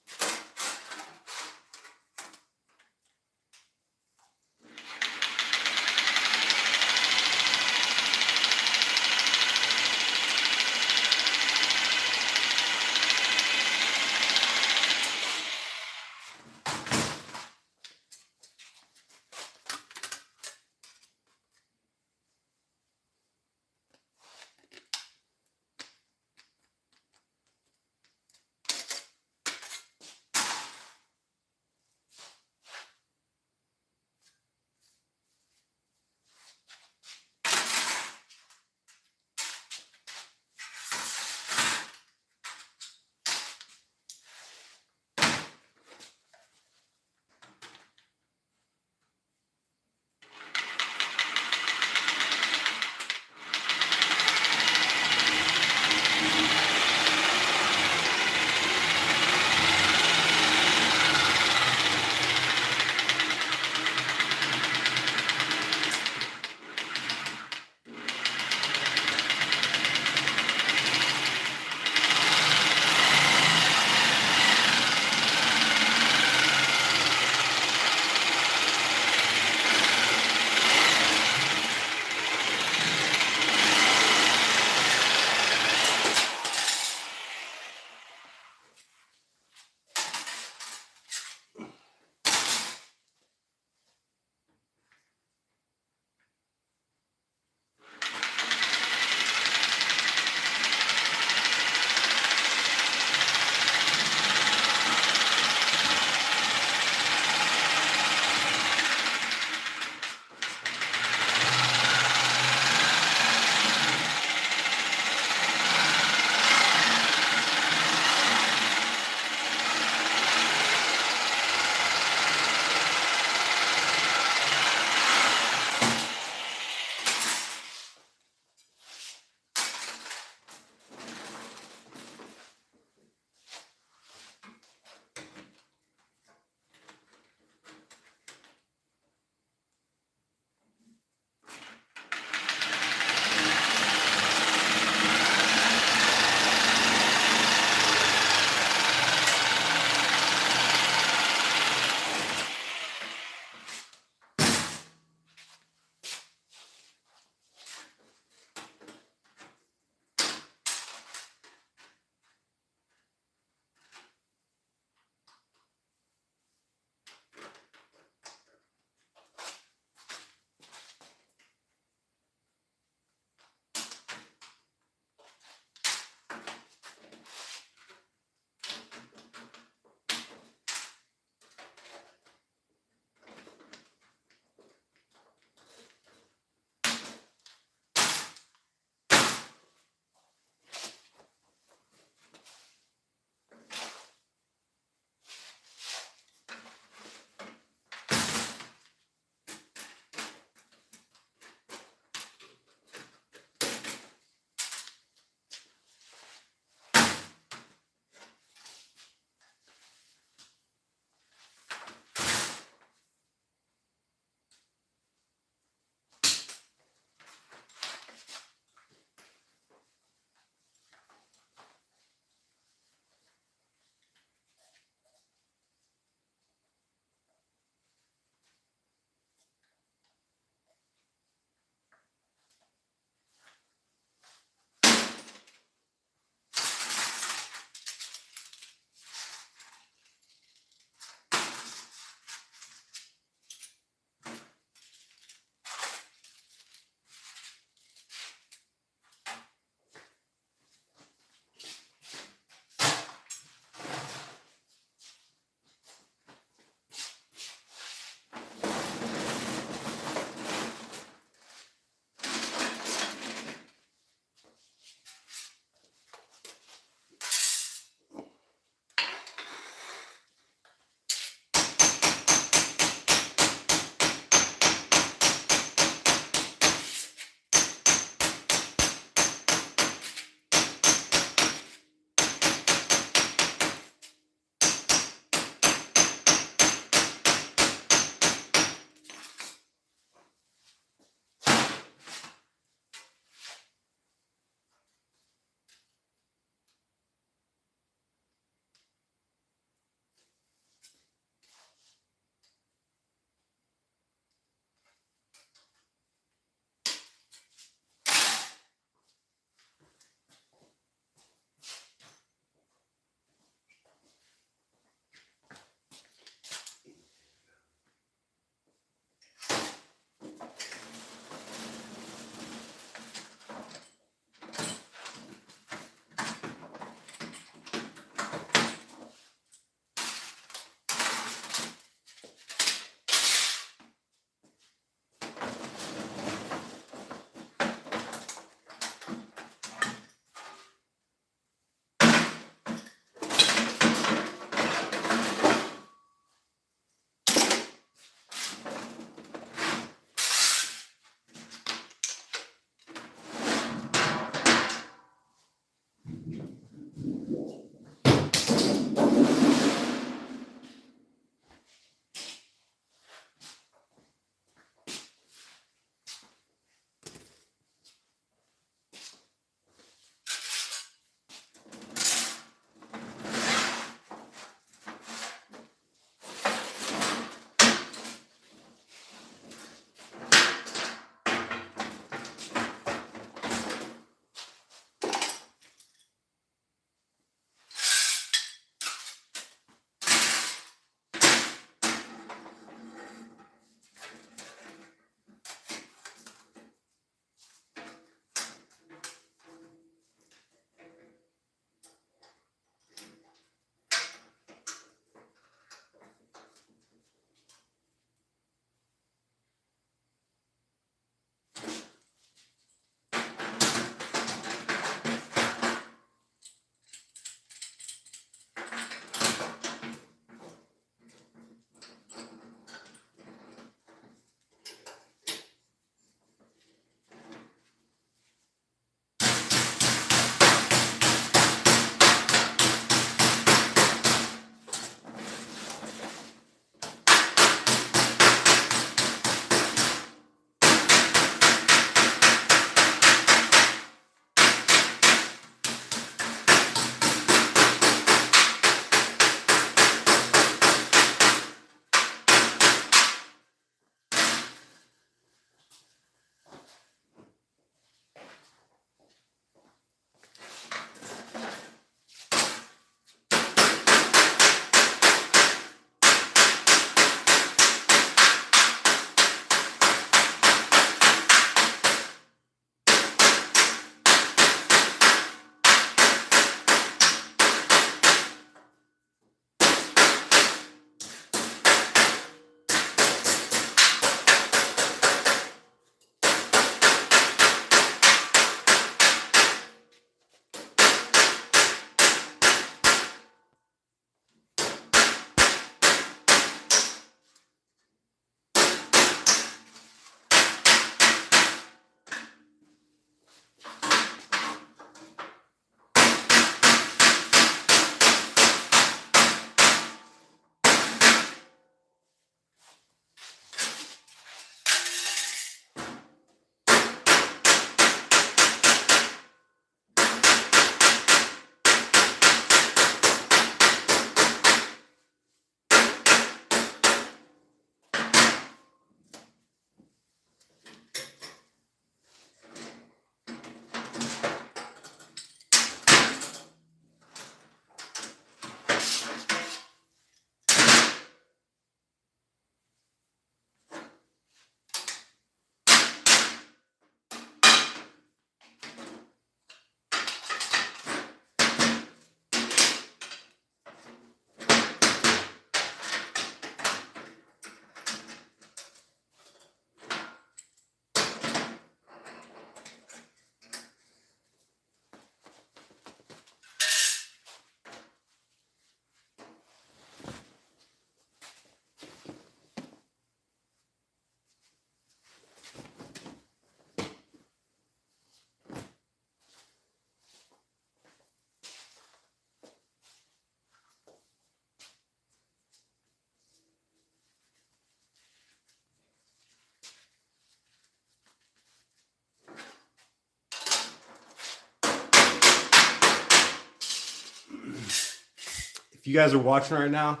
if you guys are watching right now,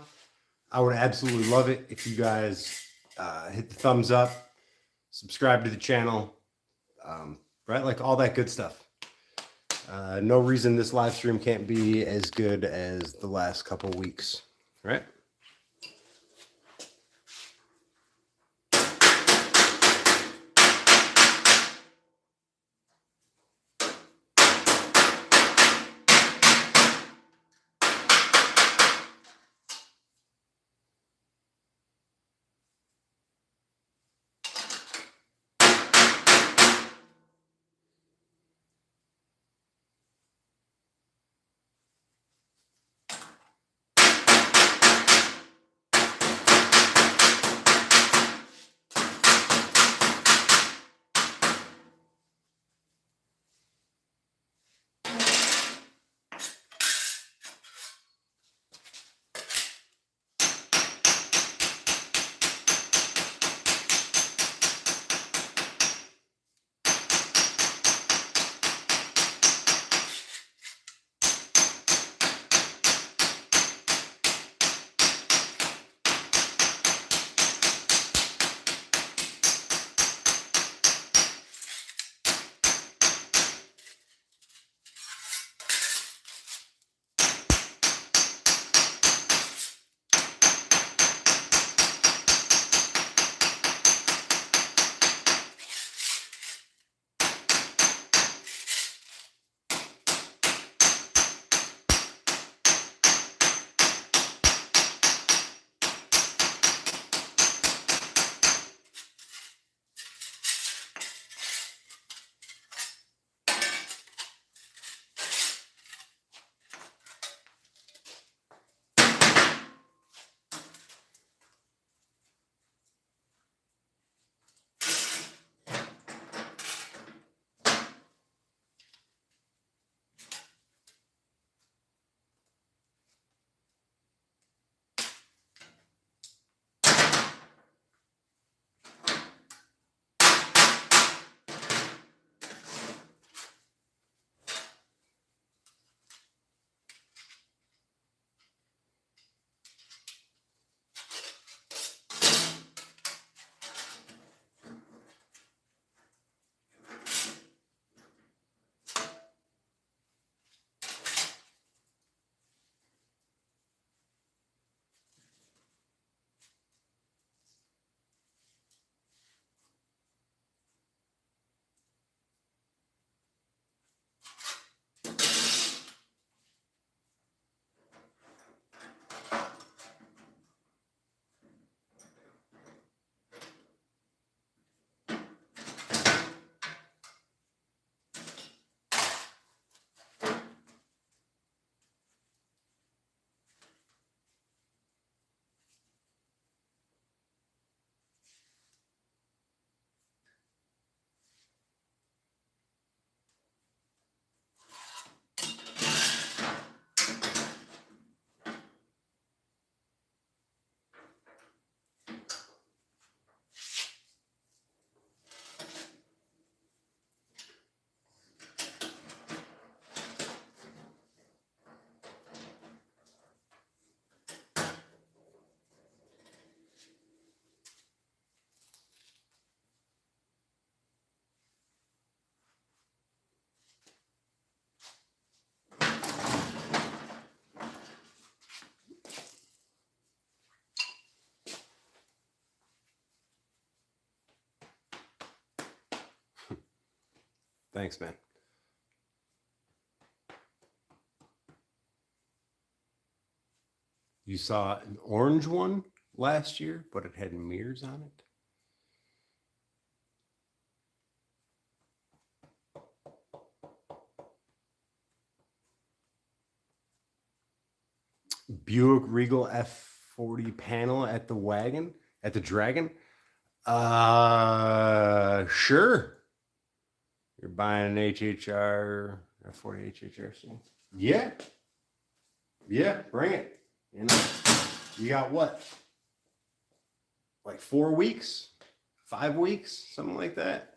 I would absolutely love it if you guys hit the thumbs up, subscribe to the channel, right? Like all that good stuff. No reason this live stream can't be as good as the last couple weeks, right? Thanks, man. You saw an orange one last year, but it had mirrors on it. Buick Regal F40 panel at the Dragon. Sure. You're buying an HHR, F40 HHR. So yeah. Yeah, bring it. You know, you got what? Like 4 weeks, 5 weeks, something like that.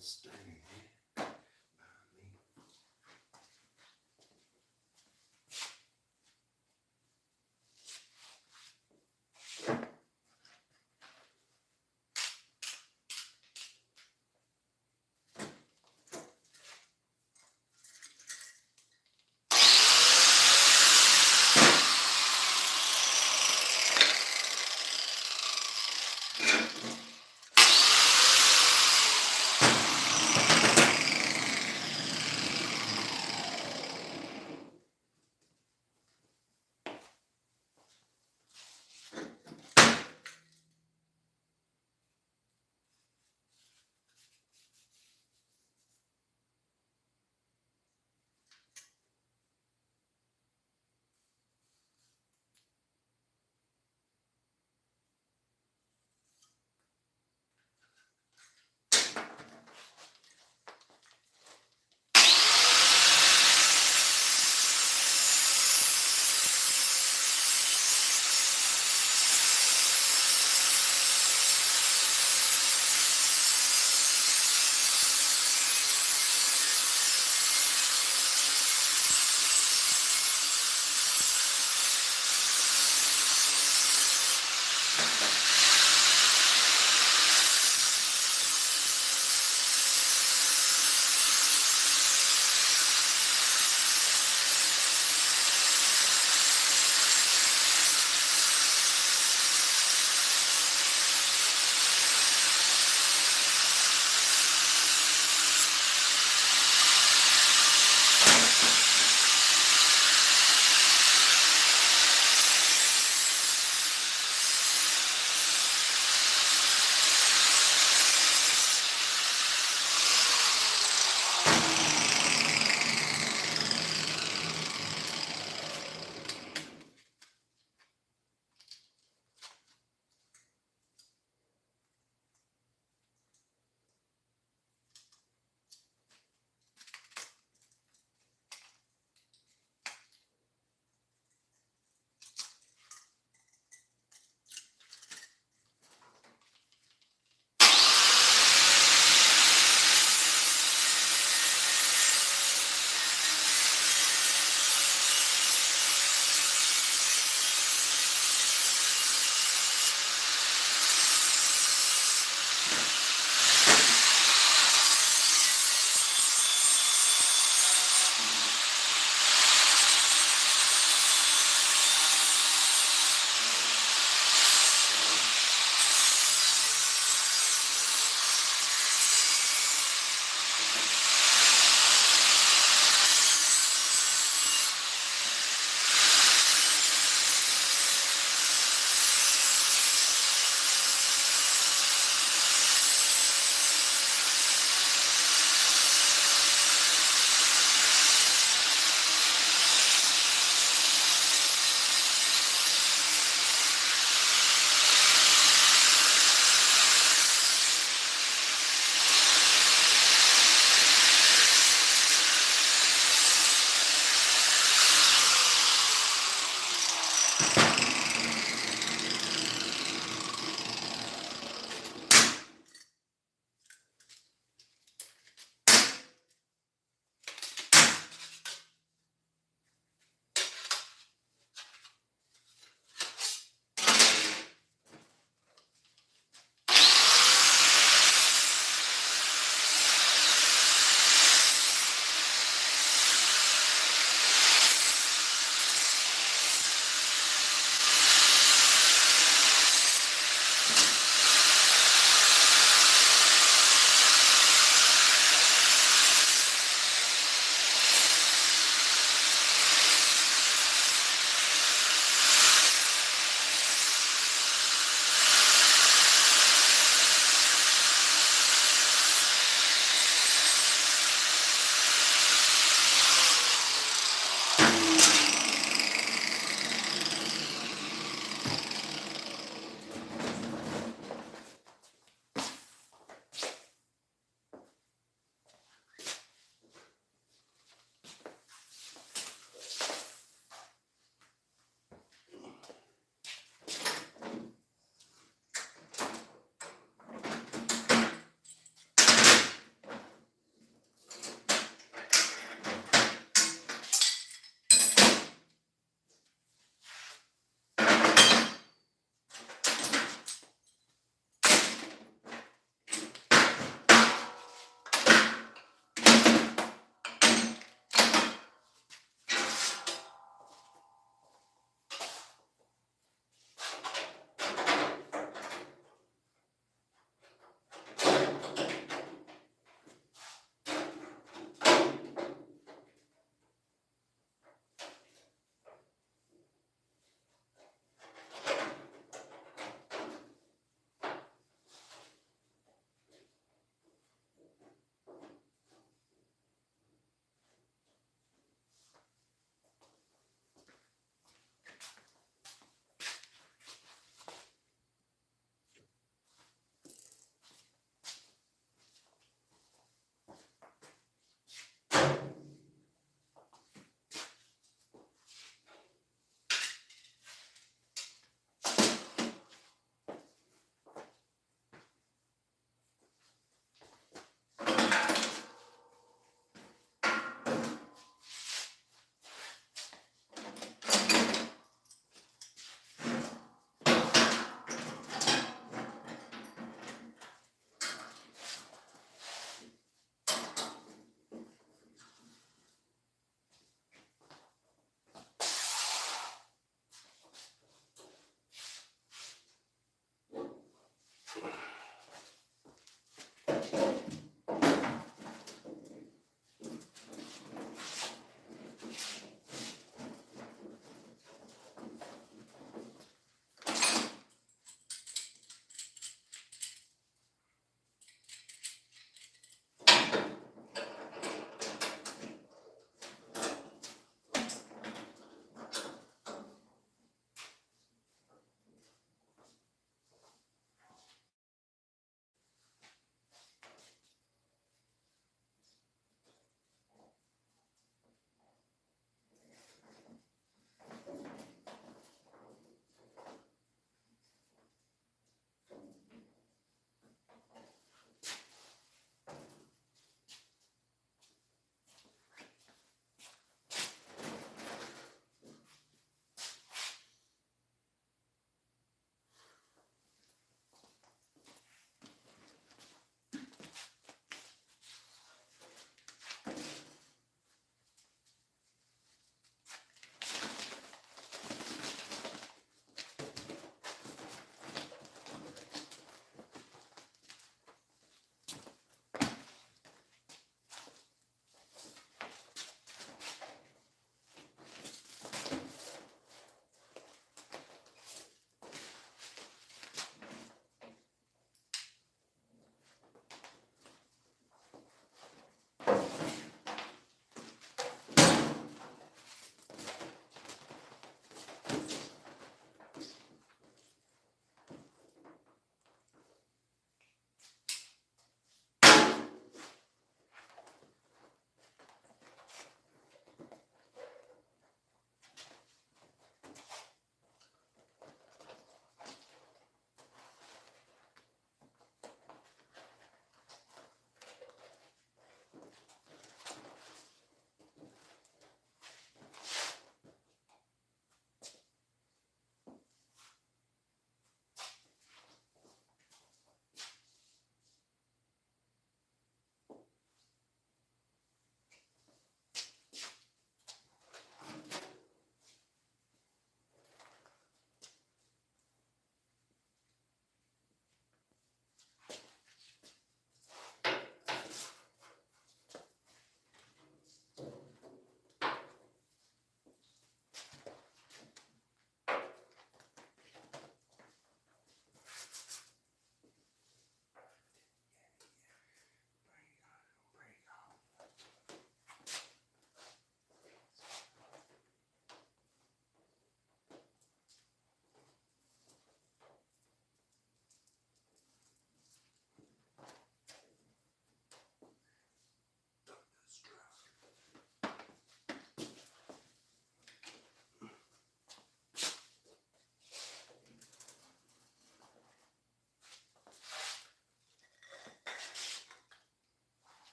stay.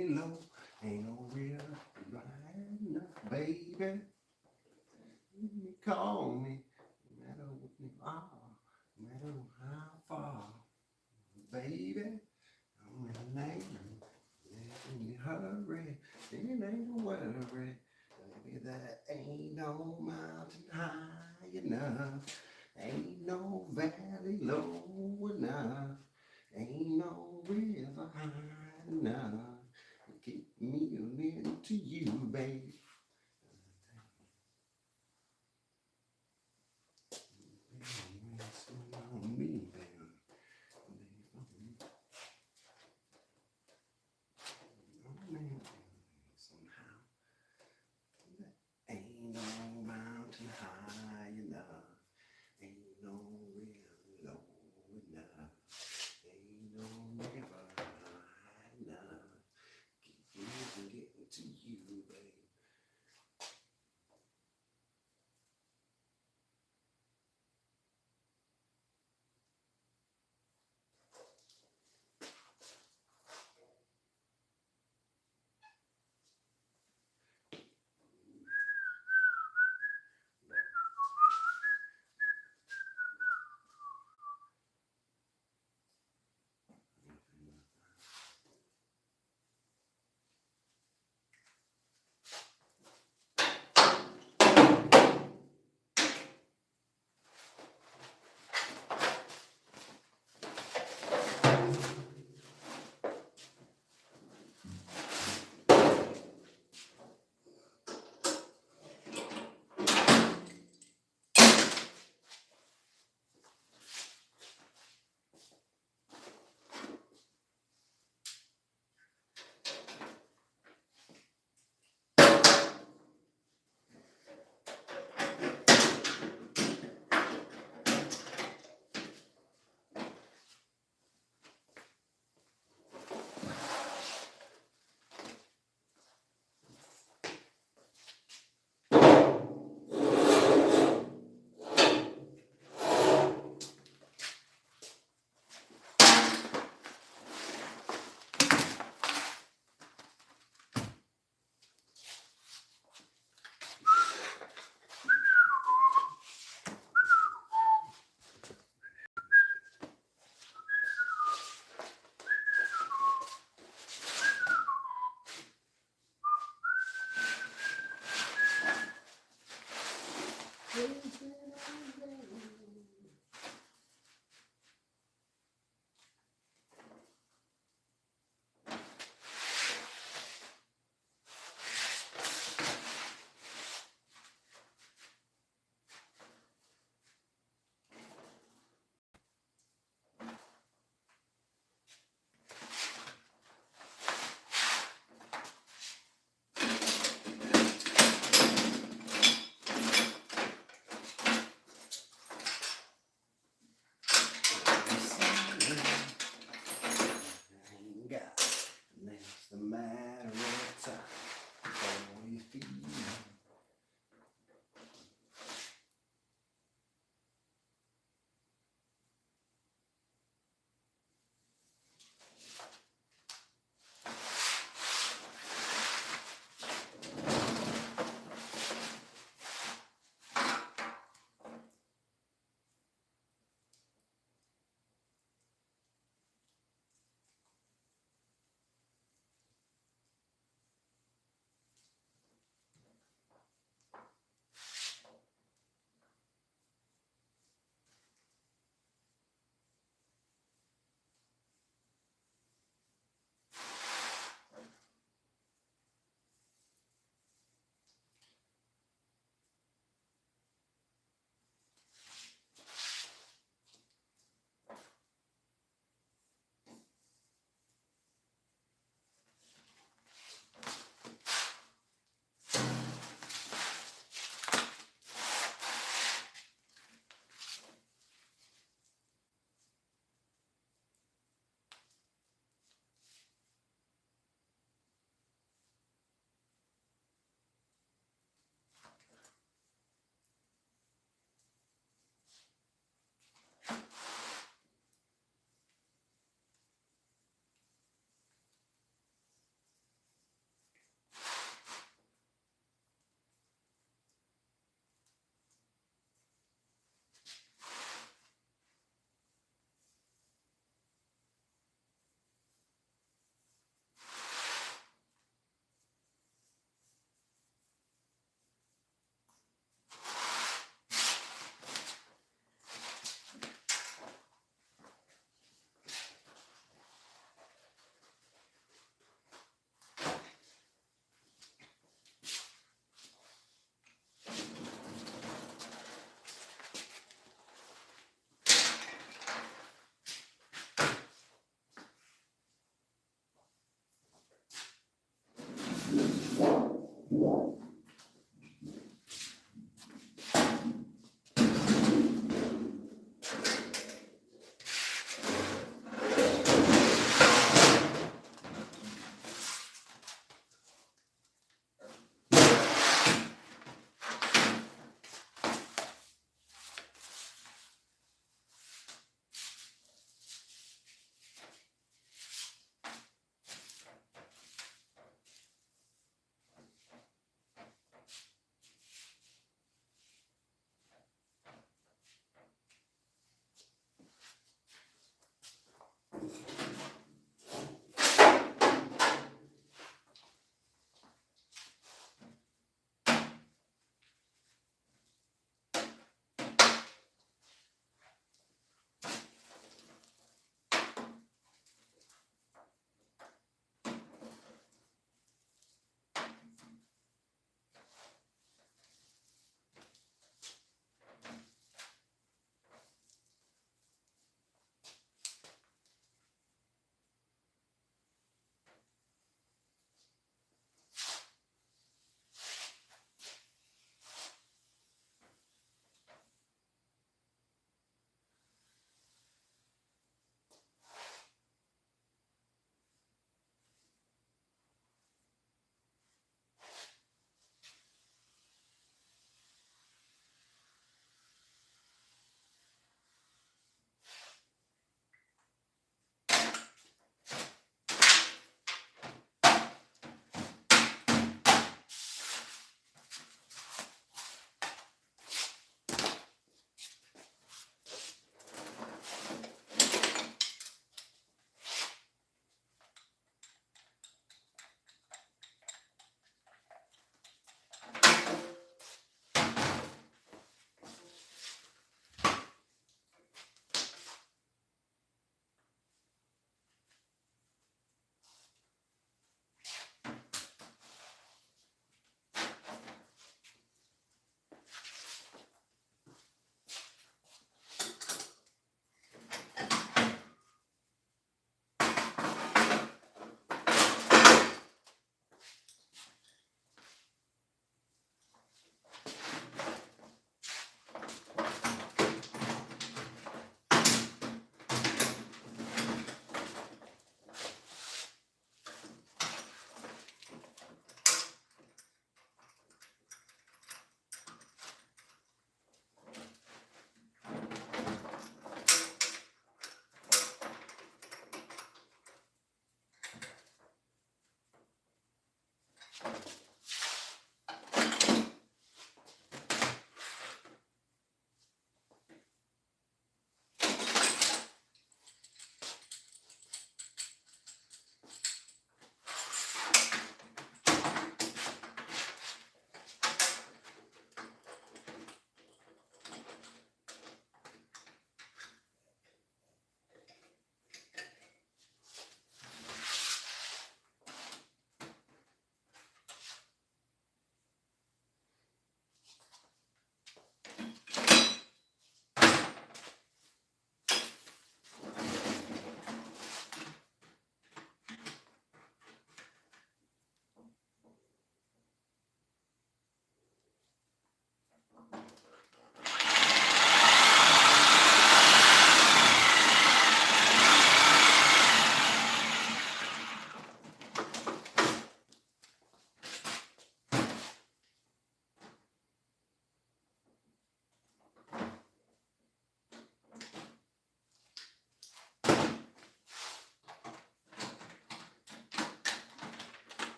valley low, ain't no river wide enough, baby. You call me, no matter what you are, no matter how far, baby. I'm in the name, let me hurry, it ain't no worry, baby. That ain't no mountain high enough, ain't no valley low enough, ain't no river high enough to keep me near to you, baby. On me, baby. Somehow, ain't no mountain high enough, ain't no river low enough, ain't no river high enough. Keep me from getting to you, baby.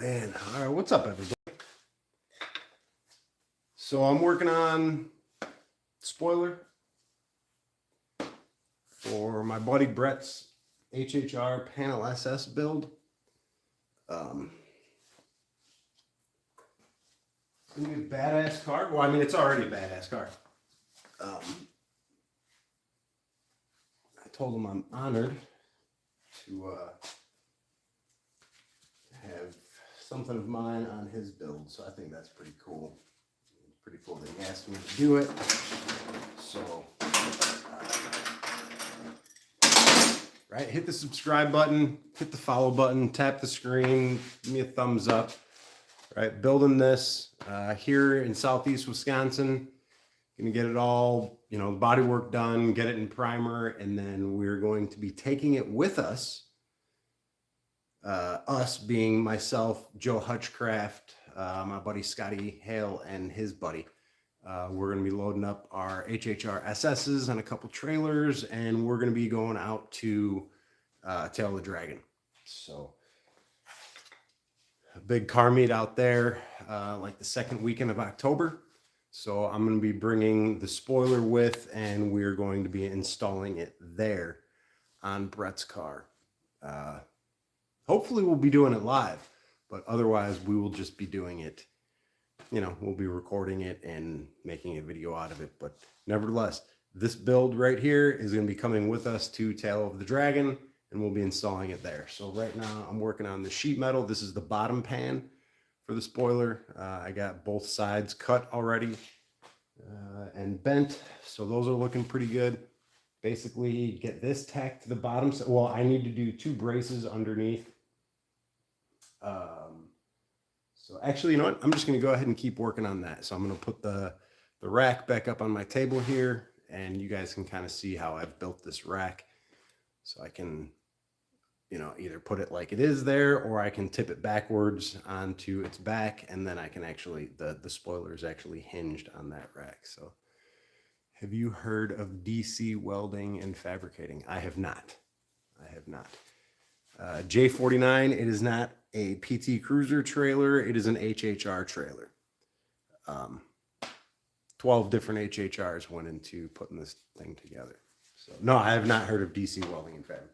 man. All right, what's up, everybody? So I'm working on spoiler for my buddy Brett's HHR Panel SS build. It's gonna be a badass car. Well, I mean, it's already a badass car. I told him I'm honored to have something of mine on his build, so I think that's pretty cool. It's pretty cool that he asked me to do it. So, right, hit the subscribe button, hit the follow button, tap the screen, give me a thumbs up. Right, building this here in Southeast Wisconsin. Gonna get it all, you know, the body work done, get it in primer, and then we're going to be taking it with us. Us being myself, Joe Hutchcraft, my buddy Scotty Hale, and his buddy. We're going to be loading up our HHR SSs on a couple trailers, and we're going to be going out to Tail of the Dragon. So, a big car meet out there, like the second weekend of October. So I'm going to be bringing the spoiler with, and we're going to be installing it there on Brett's car. Hopefully we'll be doing it live, but otherwise we will just be doing it, you know, we'll be recording it and making a video out of it. But nevertheless, this build right here is going to be coming with us to Tail of the Dragon, and we'll be installing it there. So right now I'm working on the sheet metal. This is the bottom pan for the spoiler. I got both sides cut already and bent, so those are looking pretty good. Basically, get this tacked to the bottom. So, well, I need to do 2 braces underneath. So actually, you know what? I'm just going to go ahead and keep working on that. So I'm going to put the rack back up on my table here, and you guys can kind of see how I've built this rack. So I can, you know, either put it like it is there, or I can tip it backwards onto its back, and then I can actually, the spoiler is actually hinged on that rack. So have you heard of DC welding and fabricating? I have not. I have not. J49, it is not a PT Cruiser trailer. It is an HHR trailer. 12 different HHRs went into putting this thing together. So no, I have not heard of DC welding and fabricating.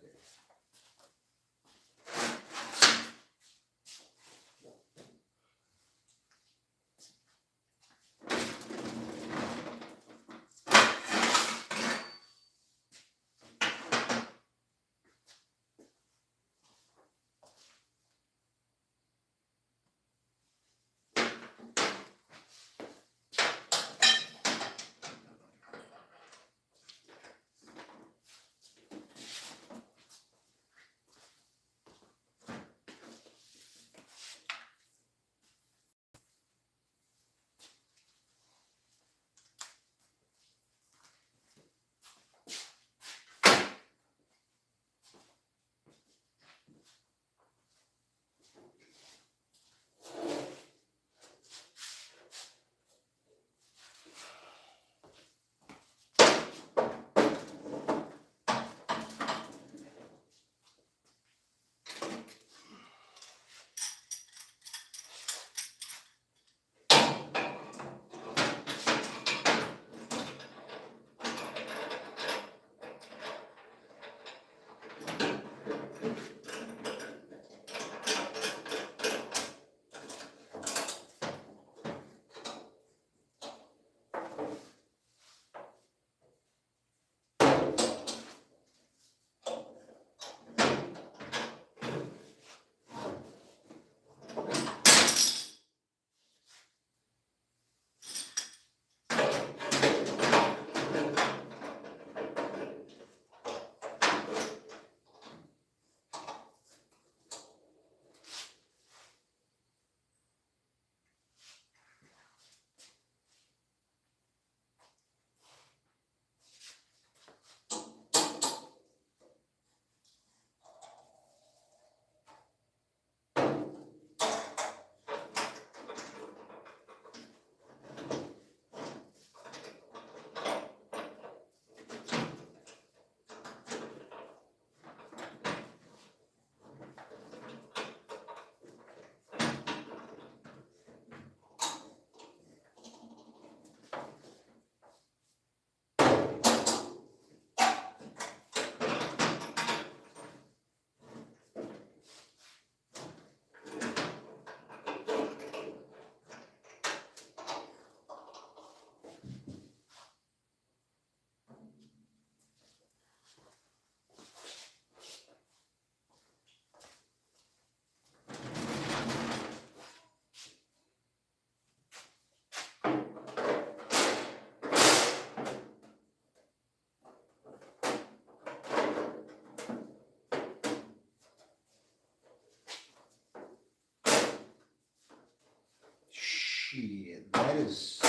that is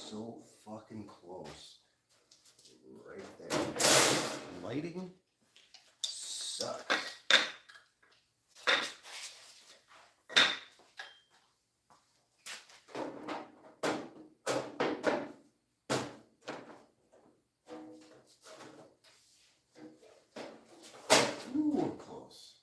so fucking close. Right there. Lighting sucks. Ooh, close.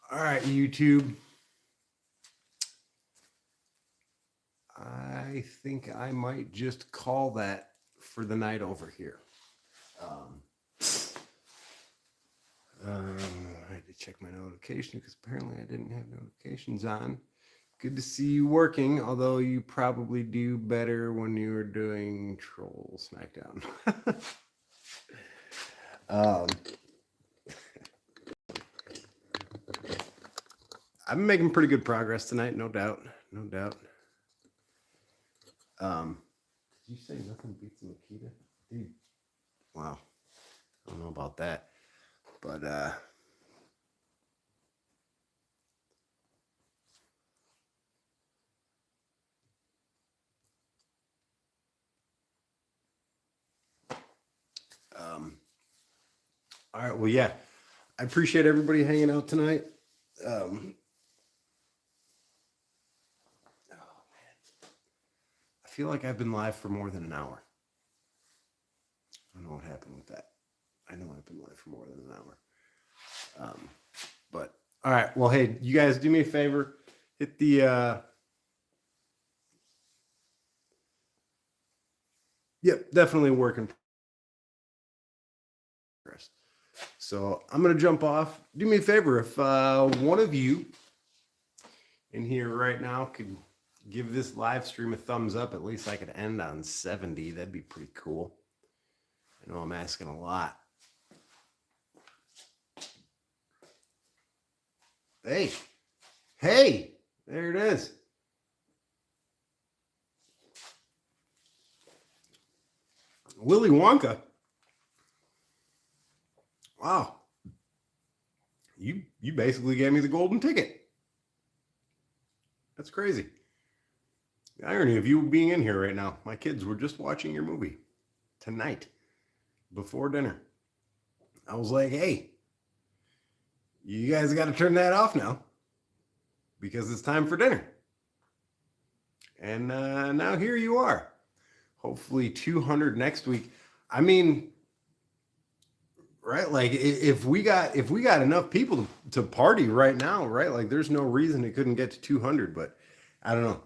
All right, YouTube. I think I might just call that for the night over here. I had to check my notification because apparently I didn't have notifications on. Good to see you working, although you probably do better when you are doing Troll Smackdown. I'm making pretty good progress tonight, no doubt. No doubt. Did you say nothing beats a Makita? Dude, wow. I don't know about that. But all right, well, yeah. I appreciate everybody hanging out tonight. Oh man. I feel like I've been live for more than an hour. I don't know what happened with that. I know I've been live for more than an hour. But all right, well, hey, you guys do me a favor. Hit the yep, definitely working So I'm going to jump off. Do me a favor. If one of you in here right now could give this live stream a thumbs up, at least I could end on 70. That'd be pretty cool. I know I'm asking a lot. Hey, there it is. Willy Wonka. Wow. You basically gave me the golden ticket. That's crazy. The irony of you being in here right now. My kids were just watching your movie tonight before dinner. I was like, hey, you guys got to turn that off now because it's time for dinner. And now here you are. Hopefully 200 next week. I mean, right? Like if we got enough people to party right now, right? Like there's no reason it couldn't get to 200, but I don't know.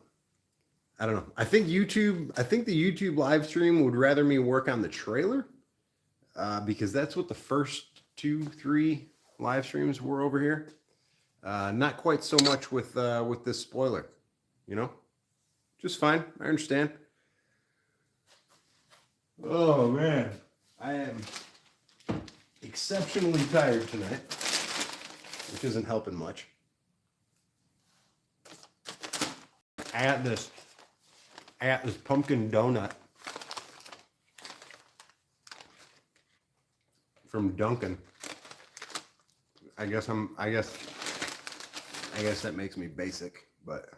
I think the YouTube live stream would rather me work on the trailer because that's what the first 2-3 live streams were over here. Not quite so much with this spoiler, you know, just fine. I understand. Oh man, I am exceptionally tired tonight, which isn't helping much. I got this pumpkin donut from Dunkin'. I guess that makes me basic, but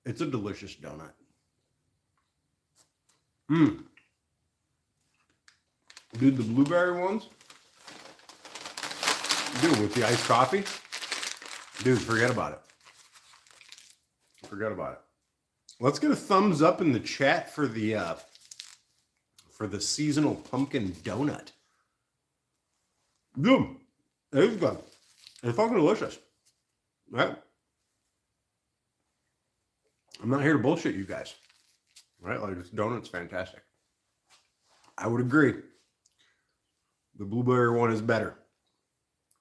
it's a delicious donut. Dude, the blueberry ones, dude, with the iced coffee, dude, forget about it. Let's get a thumbs up in the chat for the seasonal pumpkin donut. Dude, it's good. It's fucking delicious. Right? I'm not here to bullshit you guys. Right? Like, this donut's fantastic. I would agree. The blueberry one is better.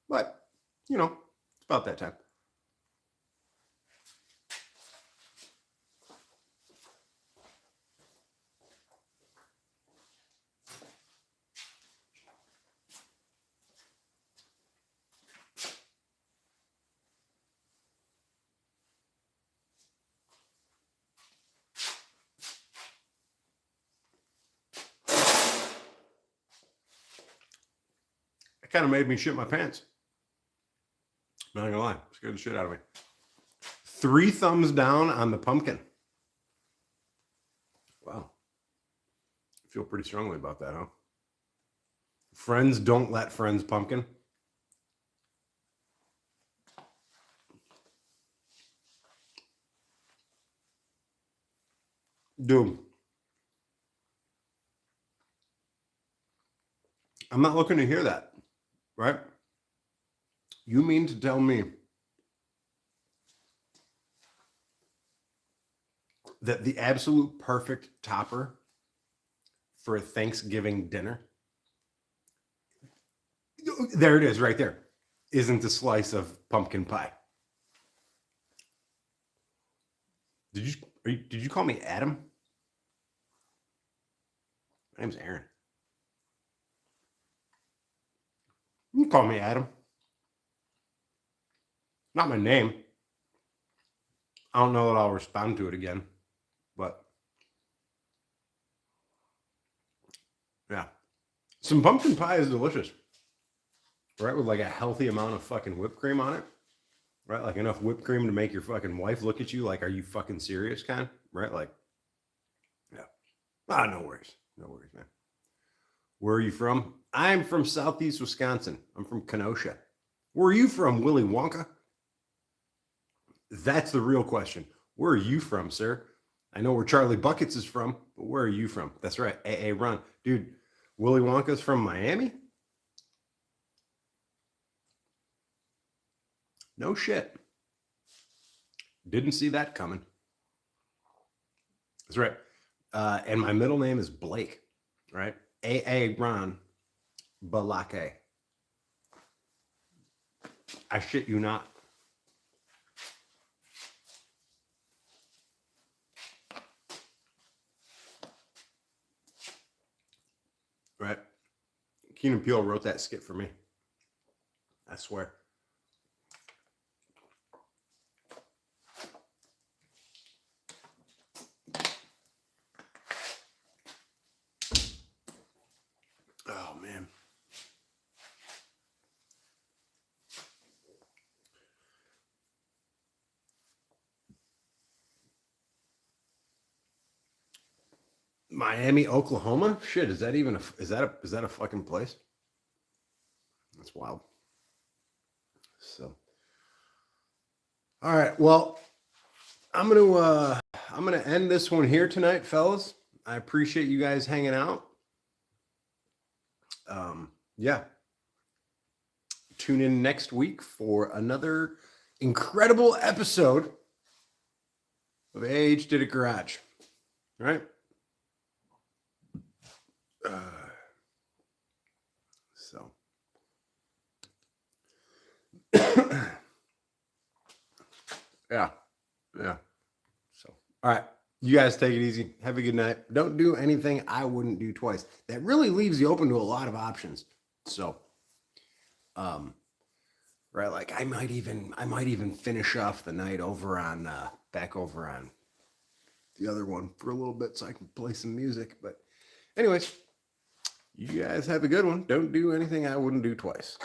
But, you know, it's about that time. Kind of made me shit my pants. Not gonna lie, scared the shit out of me. 3 thumbs down on the pumpkin. Wow. I feel pretty strongly about that, huh? Friends don't let friends pumpkin. Dude. I'm not looking to hear that. Right? You mean to tell me that the absolute perfect topper for a Thanksgiving dinner, there it is right there, isn't a slice of pumpkin pie? Did you call me Adam? My name's Aaron. You can call me Adam. Not my name. I don't know that I'll respond to it again, but yeah. Some pumpkin pie is delicious, right? With like a healthy amount of fucking whipped cream on it, right? Like enough whipped cream to make your fucking wife look at you like, are you fucking serious, kind? Right? Like, yeah. No worries. No worries, man. Where are you from? I'm from Southeast Wisconsin. I'm from Kenosha. Where are you from, Willy Wonka? That's the real question. Where are you from, sir? I know where Charlie Buckets is from, but where are you from? That's right, AA Run. Dude, Willy Wonka's from Miami? No shit. Didn't see that coming. That's right. And my middle name is Blake, right? Aaron Balake. I shit you not. Right? Keen and Peele wrote that skit for me. I swear. Oh, man. Miami, Oklahoma? Shit, is that a fucking place? That's wild. So, all right. Well, I'm gonna end this one here tonight, fellas. I appreciate you guys hanging out. Yeah. Tune in next week for another incredible episode of AHdidit Garage. All right. So. Yeah. So, all right. You guys take it easy. Have a good night. Don't do anything I wouldn't do twice. That really leaves you open to a lot of options. So, right, like I might even finish off the night over on back over on the other one for a little bit so I can play some music. But anyways, you guys have a good one. Don't do anything I wouldn't do twice.